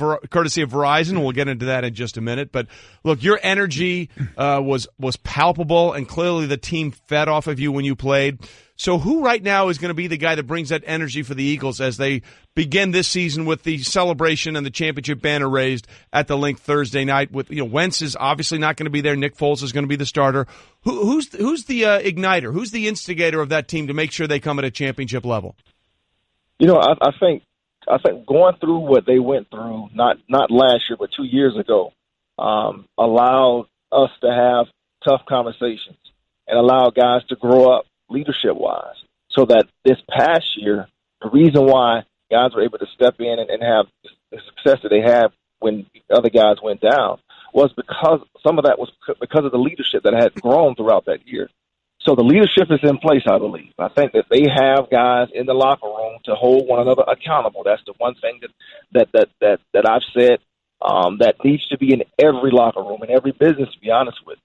Verizon. We'll get into that in just a minute. But look, your energy was palpable, and clearly the team fed off of you when you played. So who right now is going to be the guy that brings that energy for the Eagles as they begin this season with the celebration and the championship banner raised at the Link Thursday night? With Wentz is obviously not going to be there. Nick Foles is going to be the starter. Who's the igniter? Who's the instigator of that team to make sure they come at a championship level? I think going through what they went through, not last year, but 2 years ago, allowed us to have tough conversations and allow guys to grow up leadership-wise, so that this past year, the reason why guys were able to step in and have the success that they had when other guys went down was because some of that was because of the leadership that had grown throughout that year. So the leadership is in place, I believe. I think that they have guys in the locker room to hold one another accountable. That's the one thing that I've said that needs to be in every locker room, in every business, to be honest with.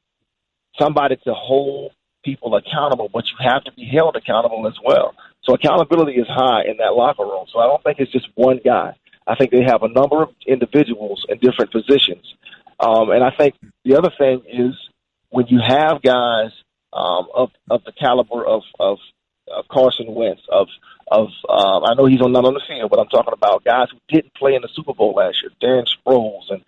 Somebody to hold people accountable, but you have to be held accountable as well. So accountability is high in that locker room. So I don't think it's just one guy. I think they have a number of individuals in different positions. And I think the other thing is when you have guys of the caliber of Carson Wentz, I know he's not on the field, but I'm talking about guys who didn't play in the Super Bowl last year, Darren Sproles, and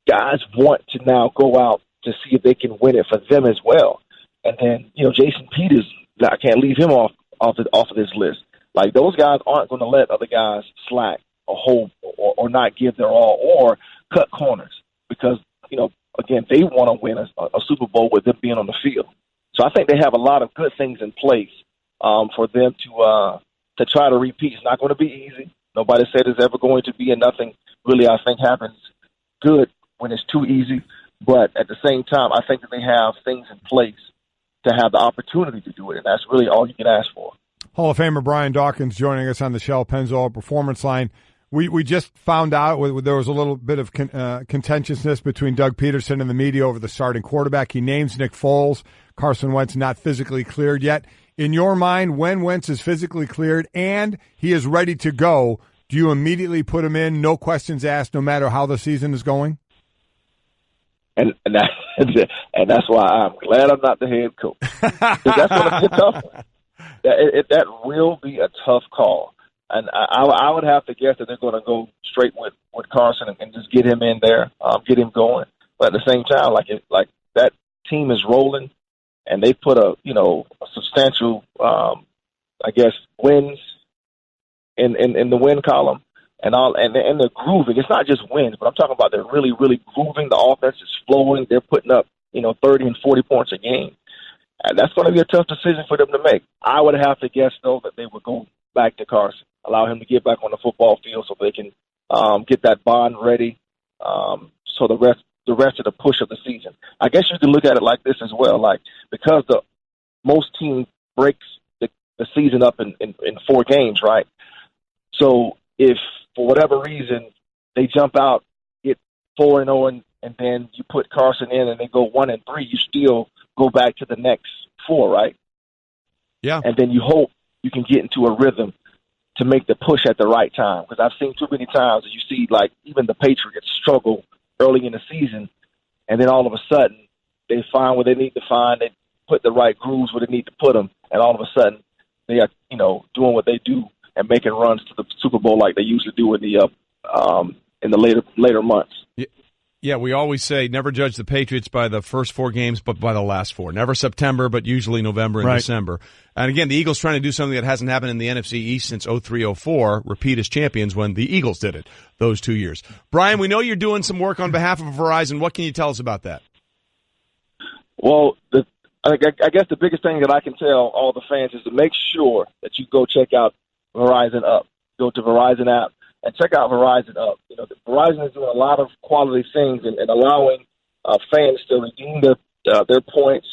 guys want to now go out to see if they can win it for them as well. And then, Jason Peters, I can't leave him off of this list. Those guys aren't going to let other guys slack or hold or not give their all or cut corners because, again, they want to win a Super Bowl with them being on the field. So I think they have a lot of good things in place for them to try to repeat. It's not going to be easy. Nobody said it's ever going to be, and nothing really, I think, happens good when it's too easy. But at the same time, I think that they have things in place to have the opportunity to do it, and that's really all you can ask for. Hall of Famer Brian Dawkins joining us on the Shell Pennzoil Performance Line. We just found out there was a little bit of contentiousness between Doug Peterson and the media over the starting quarterback. He names Nick Foles. Carson Wentz not physically cleared yet. In your mind, when Wentz is physically cleared and he is ready to go, do you immediately put him in, no questions asked, no matter how the season is going? And that's why I'm glad I'm not the head coach. That's going to be a tough one. That will be a tough call. And I would have to guess that they're going to go straight with Carson and just get him in there, get him going. But at the same time, like that team is rolling, and they put a substantial, wins in the win column. And they're grooving. It's not just wins, but I'm talking about they're really, really grooving. The offense is flowing. They're putting up, 30 and 40 points a game. And that's going to be a tough decision for them to make. I would have to guess, though, that they would go back to Carson, allow him to get back on the football field so they can get that bond ready so the rest the rest of the push of the season. I guess you can look at it like this as well, like because most teams breaks the season up in 4 games, right? So if for whatever reason they jump out, get 4-0, and then you put Carson in and they go 1-3, you still go back to the next 4, right? Yeah. And then you hope you can get into a rhythm to make the push at the right time. Because I've seen too many times that you see, like, even the Patriots struggle early in the season, and then all of a sudden they find what they need to find, they put the right grooves where they need to put them, and all of a sudden they are, doing what they do and making runs to the Super Bowl like they usually do in the later months. Yeah, we always say never judge the Patriots by the first 4 games, but by the last 4. Never September, but usually November and December. And again, the Eagles trying to do something that hasn't happened in the NFC East since 03-04, repeat as champions when the Eagles did it those 2 years. Brian, we know you're doing some work on behalf of Verizon. What can you tell us about that? Well, I guess the biggest thing that I can tell all the fans is to make sure that you go check out Verizon Up. Go to Verizon app and check out Verizon Up. Verizon is doing a lot of quality things and allowing fans to redeem their points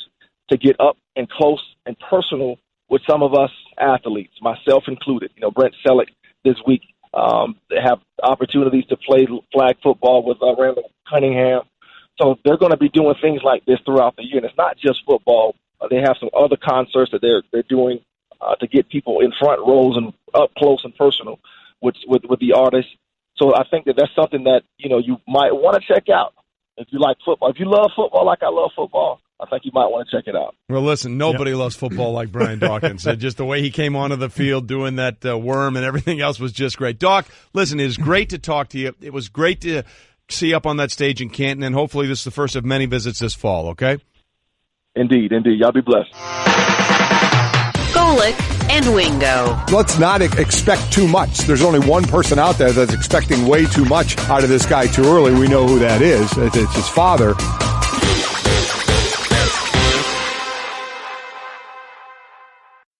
to get up and close and personal with some of us athletes, myself included. Brent Selleck this week, they have opportunities to play flag football with Randall Cunningham. So they're going to be doing things like this throughout the year. And it's not just football. They have some other concerts that they're doing to get people in front rows and up close and personal with the artists. So I think that's something that, you might want to check out if you like football. If you love football like I love football, I think you might want to check it out. Well, listen, nobody loves football like Brian Dawkins. Just the way he came onto the field doing that worm and everything else was just great. Doc, listen, it was great to talk to you. It was great to see you up on that stage in Canton, and hopefully this is the first of many visits this fall, okay? Indeed. Y'all be blessed. Golic and Wingo. Let's not expect too much. There's only one person out there that's expecting way too much out of this guy too early. We know who that is. It's his father.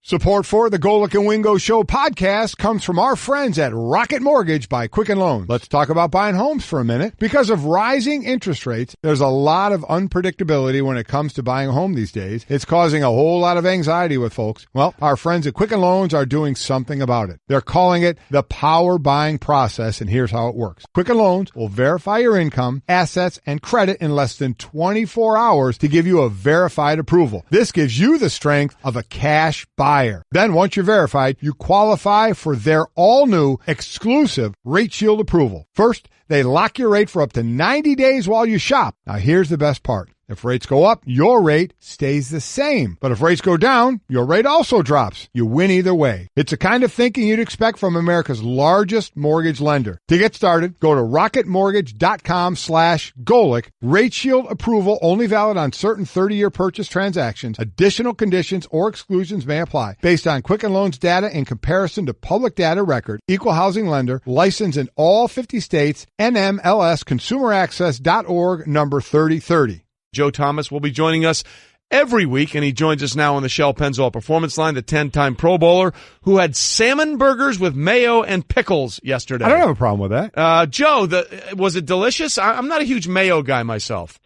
Support for the Golic and Wingo Show podcast comes from our friends at Rocket Mortgage by Quicken Loans. Let's talk about buying homes for a minute. Because of rising interest rates, there's a lot of unpredictability when it comes to buying a home these days. It's causing a whole lot of anxiety with folks. Well, our friends at Quicken Loans are doing something about it. They're calling it the power buying process, and here's how it works. Quicken Loans will verify your income, assets, and credit in less than 24 hours to give you a verified approval. This gives you the strength of a cash buyer. Then once you're verified, you qualify for their all-new exclusive Rate Shield approval. First, they lock your rate for up to 90 days while you shop. Now here's the best part. If rates go up, your rate stays the same. But if rates go down, your rate also drops. You win either way. It's the kind of thinking you'd expect from America's largest mortgage lender. To get started, go to rocketmortgage.com/Golic. Rate Shield approval only valid on certain 30-year purchase transactions. Additional conditions or exclusions may apply. Based on Quicken Loans data in comparison to public data record. Equal housing lender. Licensed in all 50 states. NMLS ConsumerAccess.org number 3030. Joe Thomas will be joining us every week, and he joins us now on the Shell Pennzoil Performance Line, the 10-time Pro Bowler who had salmon burgers with mayo and pickles yesterday. I don't have a problem with that. Joe, was it delicious? I'm not a huge mayo guy myself.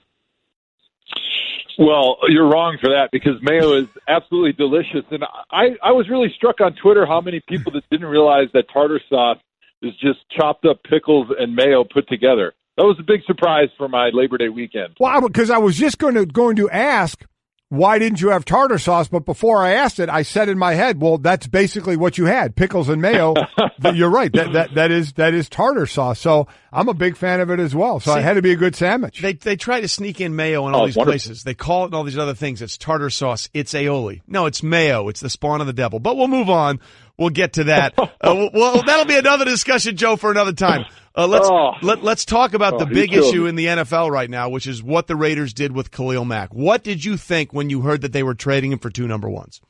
Well, you're wrong for that because mayo is absolutely delicious. And I was really struck on Twitter how many people that didn't realize that tartar sauce is just chopped up pickles and mayo put together. That was a big surprise for my Labor Day weekend. Well, because I was just going to ask, why didn't you have tartar sauce? But before I asked it, I said in my head, well, that's basically what you had, pickles and mayo. You're right. That is tartar sauce. So I'm a big fan of it as well. So it had to be a good sandwich. They try to sneak in mayo in all these places. They call it all these other things. It's tartar sauce. It's aioli. No, it's mayo. It's the spawn of the devil. But we'll move on. We'll get to that. Well, that'll be another discussion, Joe, for another time. Let's talk about the big issue in the NFL right now, which is what the Raiders did with Khalil Mack. What did you think when you heard that they were trading him for 2 number ones?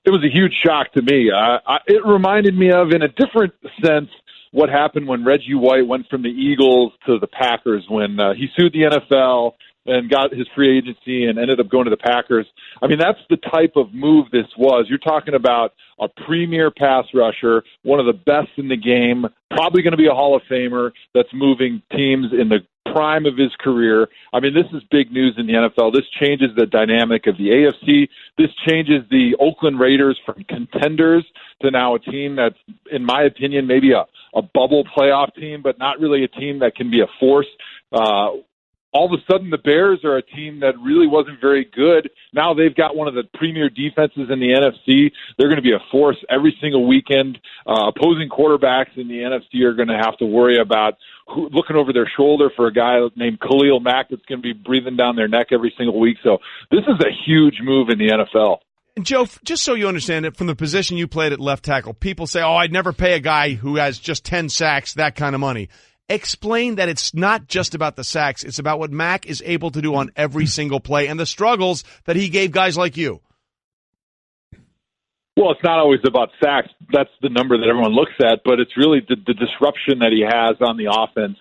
It was a huge shock to me. It reminded me of, in a different sense, what happened when Reggie White went from the Eagles to the Packers when he sued the NFL and got his free agency and ended up going to the Packers. I mean, that's the type of move this was. You're talking about a premier pass rusher, one of the best in the game, probably going to be a Hall of Famer that's moving teams in the prime of his career. I mean, this is big news in the NFL. This changes the dynamic of the AFC. This changes the Oakland Raiders from contenders to now a team that's, in my opinion, maybe a bubble playoff team, but not really a team that can be a force. All of a sudden, the Bears are a team that really wasn't very good. Now they've got one of the premier defenses in the NFC. They're going to be a force every single weekend. Opposing quarterbacks in the NFC are going to have to worry about looking over their shoulder for a guy named Khalil Mack that's going to be breathing down their neck every single week. So this is a huge move in the NFL. And Joe, just so you understand it, from the position you played at left tackle, people say, I'd never pay a guy who has just 10 sacks that kind of money. Explain that it's not just about the sacks. It's about what Mack is able to do on every single play and the struggles that he gave guys like you. Well, it's not always about sacks. That's the number that everyone looks at, but it's really the disruption that he has on the offense.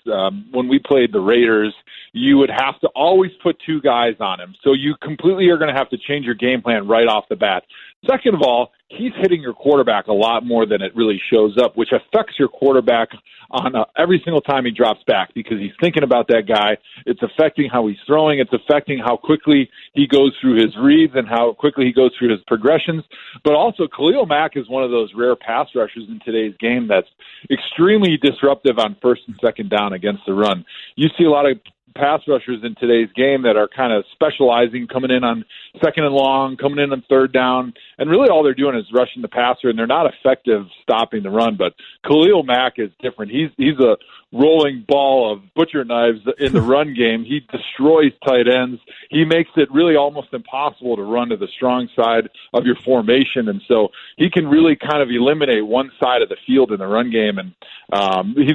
When we played the Raiders, you would have to always put two guys on him. So you completely are going to have to change your game plan right off the bat. Second of all, he's hitting your quarterback a lot more than it really shows up, which affects your quarterback on every single time he drops back because he's thinking about that guy. It's affecting how he's throwing. It's affecting how quickly he goes through his reads and how quickly he goes through his progressions. But also, Khalil Mack is one of those rare pass rushers in today's game that's extremely disruptive on first and second down against the run. You see a lot of pass rushers in today's game that are kind of specializing, coming in on second and long, coming in on third down, and really all they're doing is rushing the passer, and they're not effective stopping the run. But Khalil Mack is different. He's a rolling ball of butcher knives in the run game. He destroys tight ends. He makes it really almost impossible to run to the strong side of your formation, and so he can really kind of eliminate one side of the field in the run game. And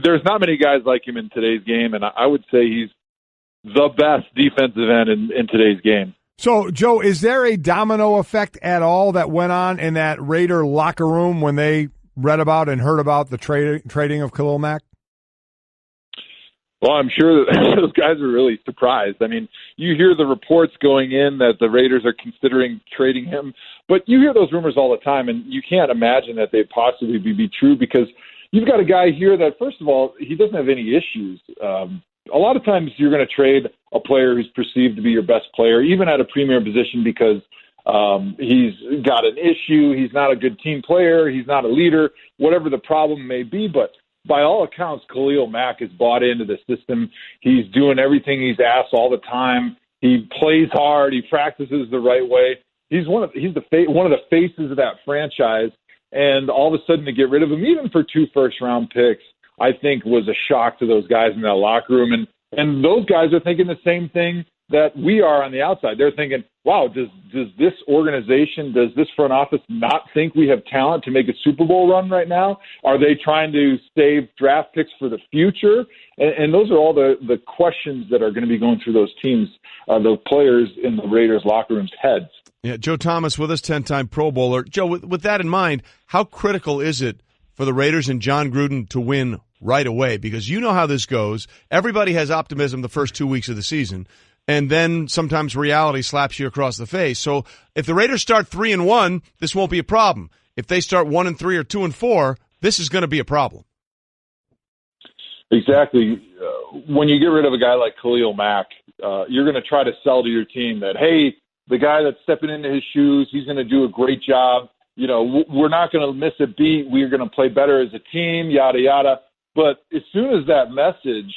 there's not many guys like him in today's game, and I would say he's the best defensive end in today's game. So, Joe, is there a domino effect at all that went on in that Raider locker room when they read about and heard about the trading of Khalil Mack? Well, I'm sure that those guys are really surprised. I mean, you hear the reports going in that the Raiders are considering trading him, but you hear those rumors all the time, and you can't imagine that they possibly be true because you've got a guy here that, first of all, he doesn't have any issues. A lot of times you're going to trade a player who's perceived to be your best player, even at a premier position, because he's got an issue, he's not a good team player, he's not a leader, whatever the problem may be. But by all accounts, Khalil Mack is bought into the system. He's doing everything he's asked all the time. He plays hard. He practices the right way. He's one of the faces of that franchise. And all of a sudden to get rid of him, even for 2 first-round picks, I think was a shock to those guys in that locker room. And those guys are thinking the same thing that we are on the outside. They're thinking, wow, does this organization, does this front office not think we have talent to make a Super Bowl run right now? Are they trying to save draft picks for the future? And those are all the questions that are going to be going through those teams, the players in the Raiders locker room's heads. Yeah, Joe Thomas with us, 10-time Pro Bowler. Joe, with that in mind, how critical is it for the Raiders and John Gruden to win right away? Because you know how this goes. Everybody has optimism the first 2 weeks of the season, and then sometimes reality slaps you across the face. So if the Raiders start 3-1, this won't be a problem. If they start 1-3 or 2-4, this is going to be a problem. Exactly. When you get rid of a guy like Khalil Mack, you're going to try to sell to your team that, hey, the guy that's stepping into his shoes, he's going to do a great job. You know, we're not going to miss a beat. We're going to play better as a team, yada, yada. But as soon as that message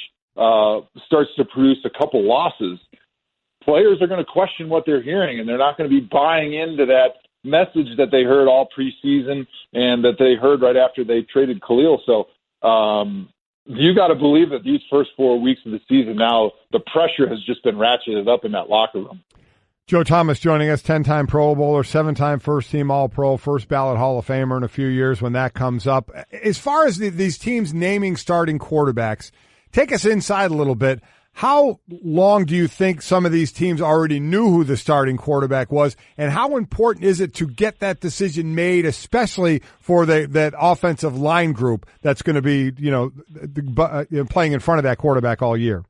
starts to produce a couple losses, players are going to question what they're hearing, and they're not going to be buying into that message that they heard all preseason and that they heard right after they traded Khalil. So you got to believe that these first 4 weeks of the season now, the pressure has just been ratcheted up in that locker room. Joe Thomas joining us, 10-time Pro Bowler, 7-time first-team All-Pro, first-ballot Hall of Famer in a few years when that comes up. As far as these teams naming starting quarterbacks, take us inside a little bit. How long do you think some of these teams already knew who the starting quarterback was, and how important is it to get that decision made, especially for that offensive line group that's going to be playing in front of that quarterback all year?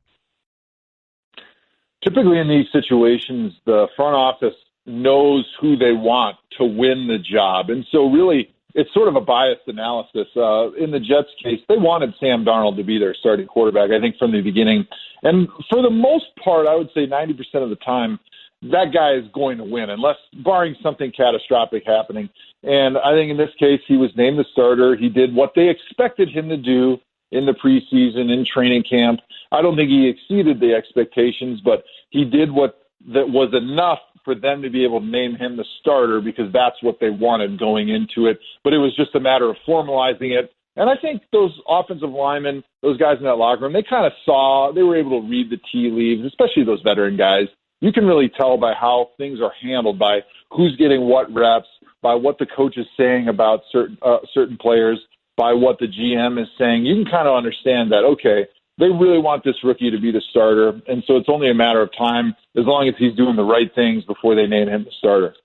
Typically in these situations, the front office knows who they want to win the job. And so really it's sort of a biased analysis. In the Jets case, they wanted Sam Darnold to be their starting quarterback, I think, from the beginning. And for the most part, I would say 90% of the time, that guy is going to win, unless barring something catastrophic happening. And I think in this case, he was named the starter. He did what they expected him to do in the preseason, in training camp. I don't think he exceeded the expectations, but he did what that was enough for them to be able to name him the starter because that's what they wanted going into it. But it was just a matter of formalizing it. And I think those offensive linemen, those guys in that locker room, they were able to read the tea leaves, especially those veteran guys. You can really tell by how things are handled, by who's getting what reps, by what the coach is saying about certain players, by what the GM is saying. You can kind of understand that, okay, they really want this rookie to be the starter, and so it's only a matter of time as long as he's doing the right things before they name him the starter.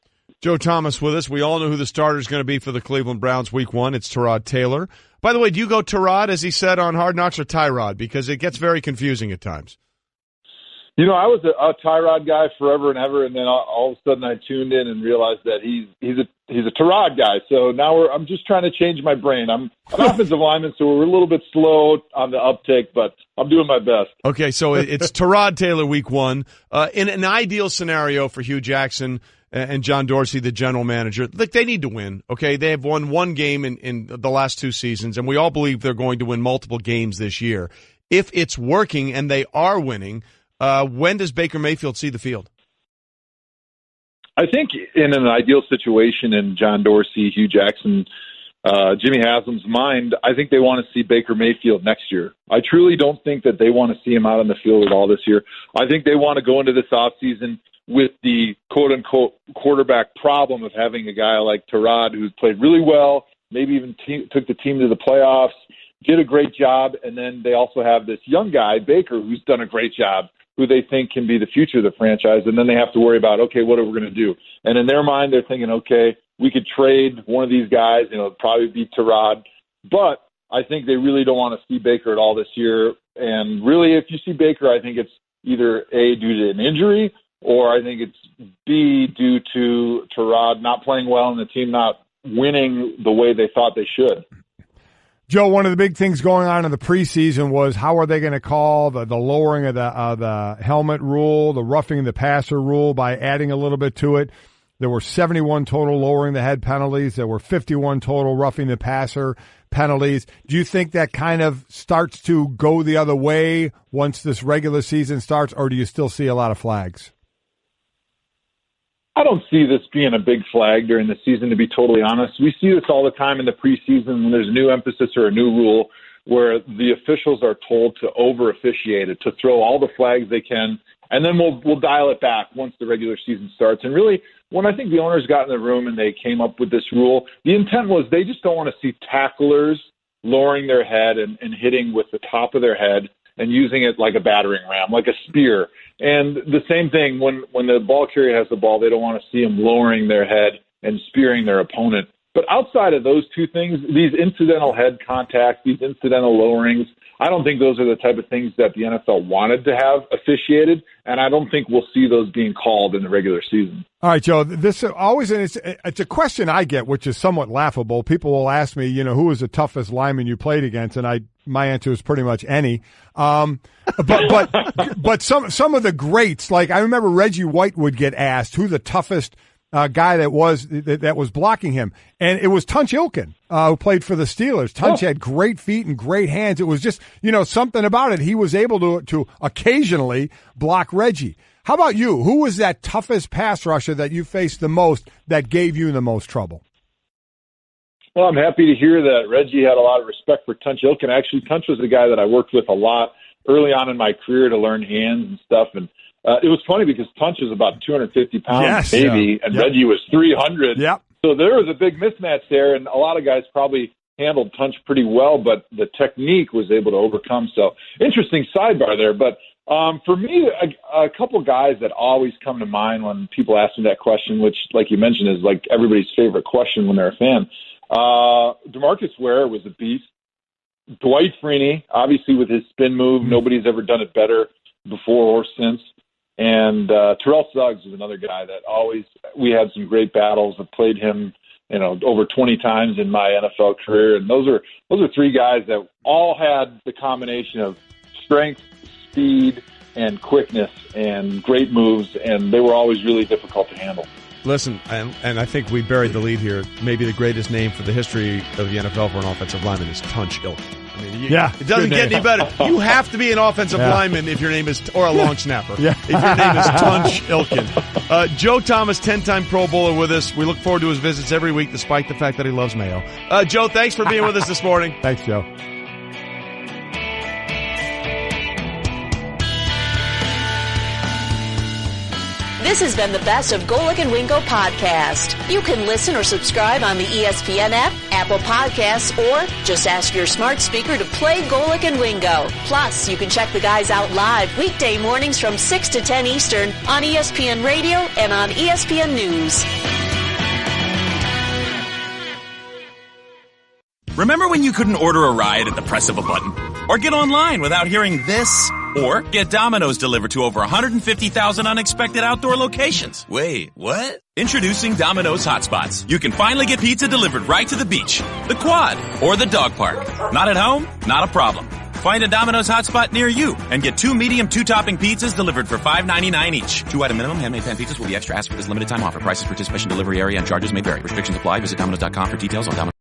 Joe Thomas with us. We all know who the starter is going to be for the Cleveland Browns Week 1. It's Tyrod Taylor. By the way, do you go Tyrod, as he said on Hard Knocks, or Tyrod? Because it gets very confusing at times. You know, I was a Tyrod guy forever and ever, and then all of a sudden I tuned in and realized that he's a Tyrod guy. So now I'm just trying to change my brain. I'm an offensive lineman, so we're a little bit slow on the uptake, but I'm doing my best. Okay, so it's Tyrod Taylor Week 1. In an ideal scenario for Hugh Jackson and John Dorsey, the general manager, look, they need to win. Okay, they have won one game in the last 2 seasons, and we all believe they're going to win multiple games this year. If it's working and they are winning, when does Baker Mayfield see the field? I think in an ideal situation in John Dorsey, Hugh Jackson, Jimmy Haslam's mind, I think they want to see Baker Mayfield next year. I truly don't think that they want to see him out on the field at all this year. I think they want to go into this offseason with the quote-unquote quarterback problem of having a guy like Tyrod who's played really well, maybe even took the team to the playoffs, did a great job, and then they also have this young guy, Baker, who's done a great job, who they think can be the future of the franchise, and then they have to worry about, okay, what are we going to do? And in their mind, they're thinking, okay, we could trade one of these guys, it'd probably be Tyrod, but I think they really don't want to see Baker at all this year. And really, if you see Baker, I think it's either A, due to an injury, or I think it's B, due to Tyrod not playing well and the team not winning the way they thought they should. Joe, one of the big things going on in the preseason was how are they going to call the lowering of the helmet rule, the roughing the passer rule by adding a little bit to it. There were 71 total lowering the head penalties. There were 51 total roughing the passer penalties. Do you think that kind of starts to go the other way once this regular season starts, or do you still see a lot of flags? I don't see this being a big flag during the season, to be totally honest. We see this all the time in the preseason when there's a new emphasis or a new rule where the officials are told to over-officiate it, to throw all the flags they can, and then we'll dial it back once the regular season starts. And really, when I think the owners got in the room and they came up with this rule, the intent was they just don't want to see tacklers lowering their head and hitting with the top of their head and using it like a battering ram, like a spear. And the same thing, when the ball carrier has the ball, they don't want to see them lowering their head and spearing their opponent. But outside of those two things, these incidental head contacts, these incidental lowerings, I don't think those are the type of things that the NFL wanted to have officiated, and I don't think we'll see those being called in the regular season. All right, Joe, this always it's a question I get, which is somewhat laughable. People will ask me, who was the toughest lineman you played against, and my answer is pretty much any. But some of the greats, like I remember Reggie White would get asked who the toughest guy that was blocking him, and it was Tunch Ilkin, who played for the Steelers. Tunch had great feet and great hands. It was just something about it. He was able to occasionally block Reggie. How about you? Who was that toughest pass rusher that you faced the most that gave you the most trouble? Well, I'm happy to hear that Reggie had a lot of respect for Tunch Ilkin. Actually, Tunch was a guy that I worked with a lot early on in my career to learn hands and stuff, and it was funny because Tunch was about 250 pounds, maybe, and Reggie was 300. Yep. So there was a big mismatch there, and a lot of guys probably handled Tunch pretty well, but the technique was able to overcome. So interesting sidebar there. But for me, a couple guys that always come to mind when people ask me that question, which, like you mentioned, is like everybody's favorite question when they're a fan. DeMarcus Ware was a beast. Dwight Freeney, obviously with his spin move, nobody's ever done it better before or since. And Terrell Suggs is another guy that we had some great battles. I've played him over 20 times in my NFL career. And those are three guys that all had the combination of strength, speed, and quickness and great moves, and they were always really difficult to handle. Listen, and I think we buried the lead here. Maybe the greatest name for the history of the NFL for an offensive lineman is Tunch Ilk. I mean, it doesn't get any better. You have to be an offensive lineman if your name is, or a long snapper. If your name is Tunch Ilkin. Joe Thomas, 10-time Pro Bowler with us. We look forward to his visits every week, despite the fact that he loves mayo. Joe, thanks for being with us this morning. Thanks, Joe. This has been the Best of Golic and Wingo podcast. You can listen or subscribe on the ESPN app, Apple Podcasts, or just ask your smart speaker to play Golic and Wingo. Plus, you can check the guys out live weekday mornings from 6 to 10 Eastern on ESPN Radio and on ESPN News. Remember when you couldn't order a ride at the press of a button? Or get online without hearing this? Or get Domino's delivered to over 150,000 unexpected outdoor locations? Wait, what? Introducing Domino's Hotspots. You can finally get pizza delivered right to the beach, the quad, or the dog park. Not at home? Not a problem. Find a Domino's hotspot near you and get 2 medium 2-topping pizzas delivered for $5.99 each. 2-item minimum. Handmade pan pizzas will be extra asked for this limited time offer. Prices, participation, delivery area, and charges may vary. Restrictions apply. Visit Domino's.com for details on Domino's.